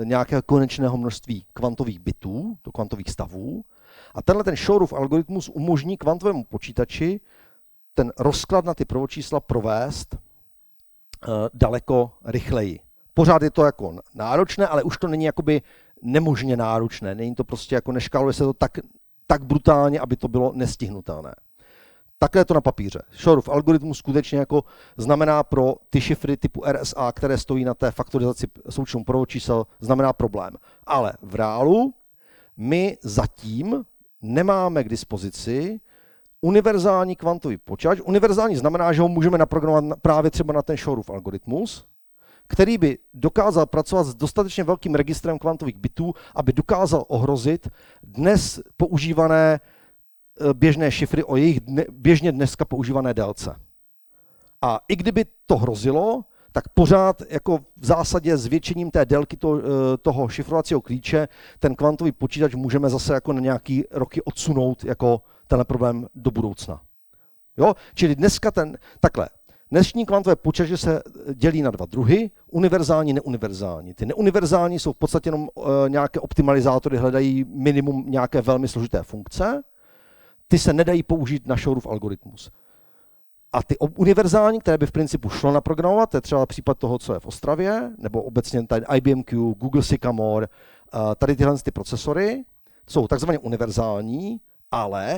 nějakého konečného množství kvantových bitů, do kvantových stavů. A ten Shorův algoritmus umožní kvantovému počítači ten rozklad na ty prvočísla provést daleko rychleji. Pořád je to náročné, ale už to není nemožně náročné. Není to prostě neškáluje se to tak brutálně, aby to bylo nestihnutelné. Takhle je to na papíře. Shorův algoritmus skutečně znamená pro ty šifry typu RSA, které stojí na té faktorizaci součinu prvočísel, znamená problém. Ale v reálu my zatím nemáme k dispozici univerzální kvantový počítač. Univerzální znamená, že ho můžeme naprogramovat právě třeba na ten Shorův algoritmus, který by dokázal pracovat s dostatečně velkým registrem kvantových bitů, aby dokázal ohrozit dnes používané běžné šifry o jejich běžně dneska používané délce. A i kdyby to hrozilo, tak pořád v zásadě zvětšením té délky toho šifrovacího klíče ten kvantový počítač můžeme zase na nějaký roky odsunout tenhle problém do budoucna. Čili dneska takhle. Dnešní kvantové počítače se dělí na 2 druhy, univerzální, neuniverzální. Ty neuniverzální jsou v podstatě jenom nějaké optimalizátory, hledají minimum nějaké velmi složité funkce. Ty se nedají použít na Shorův algoritmus. A ty univerzální, které by v principu šlo naprogramovat, to je třeba případ toho, co je v Ostravě, nebo obecně tady IBM-Q, Google Sycamore, tady tyhle ty procesory, jsou takzvaně univerzální,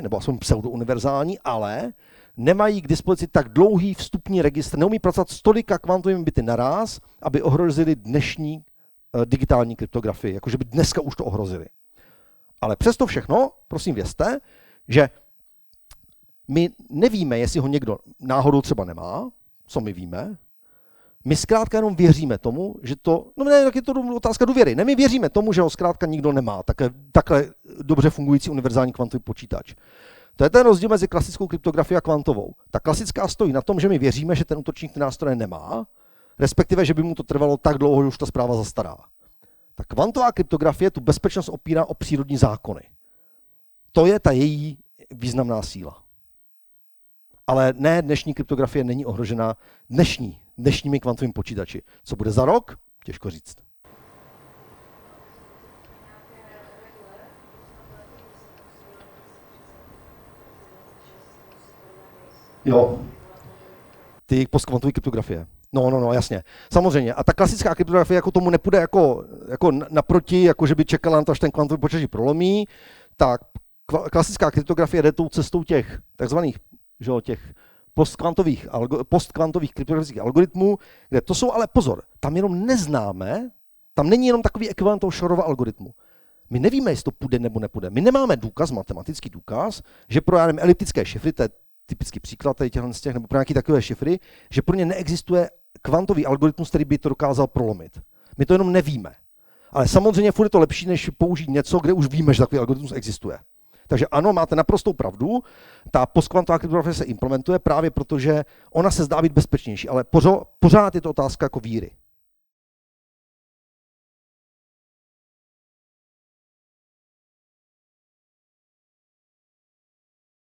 nebo aspoň pseudouniverzální, ale nemají k dispozici tak dlouhý vstupní registr, neumí pracovat s tolika kvantovými bity naraz, aby ohrozili dnešní digitální kryptografii, jakože by dneska už to ohrozili. Ale přesto všechno, prosím vězte, že my nevíme, jestli ho někdo náhodou třeba nemá, co my víme. My zkrátka jenom věříme tomu, že to, tak je to otázka důvěry. My věříme tomu, že ho zkrátka nikdo nemá, takhle dobře fungující univerzální kvantový počítač. To je ten rozdíl mezi klasickou kryptografií a kvantovou. Ta klasická stojí na tom, že my věříme, že ten útočník ty nástroje nemá, respektive, že by mu to trvalo tak dlouho, že už ta zpráva zastará. Ta kvantová kryptografie tu bezpečnost opírá o přírodní zákony. To je ta její významná síla. Ale ne, dnešní kryptografie není ohrožena dnešními kvantovými počítači. Co bude za rok? Těžko říct. Jo. Ty postkvantové kryptografie. No, jasně. Samozřejmě. A ta klasická kryptografie jako tomu nepůjde jako naproti, jako že by čekala na to, až ten kvantový počítač prolomí. Tak klasická kryptografie jde tou cestou těch takzvaných těch postkvantových kryptografických algoritmů, kde to jsou ale pozor, tam jenom neznáme, tam není jenom takový ekvivalent toho Shorova algoritmu. My nevíme, jestli to půjde nebo nepůjde. My nemáme důkaz, matematický důkaz, že pro eliptické šifry, to je typický příklad z těch, nebo pro nějaké takové šifry, že pro ně neexistuje kvantový algoritmus, který by to dokázal prolomit. My to jenom nevíme. Ale samozřejmě furt je to lepší, než použít něco, kde už víme, že takový algoritmus existuje. Takže ano, máte naprostou pravdu, ta postkvantová kryptografie se implementuje právě proto, že ona se zdá být bezpečnější, ale pořád je to otázka jako víry.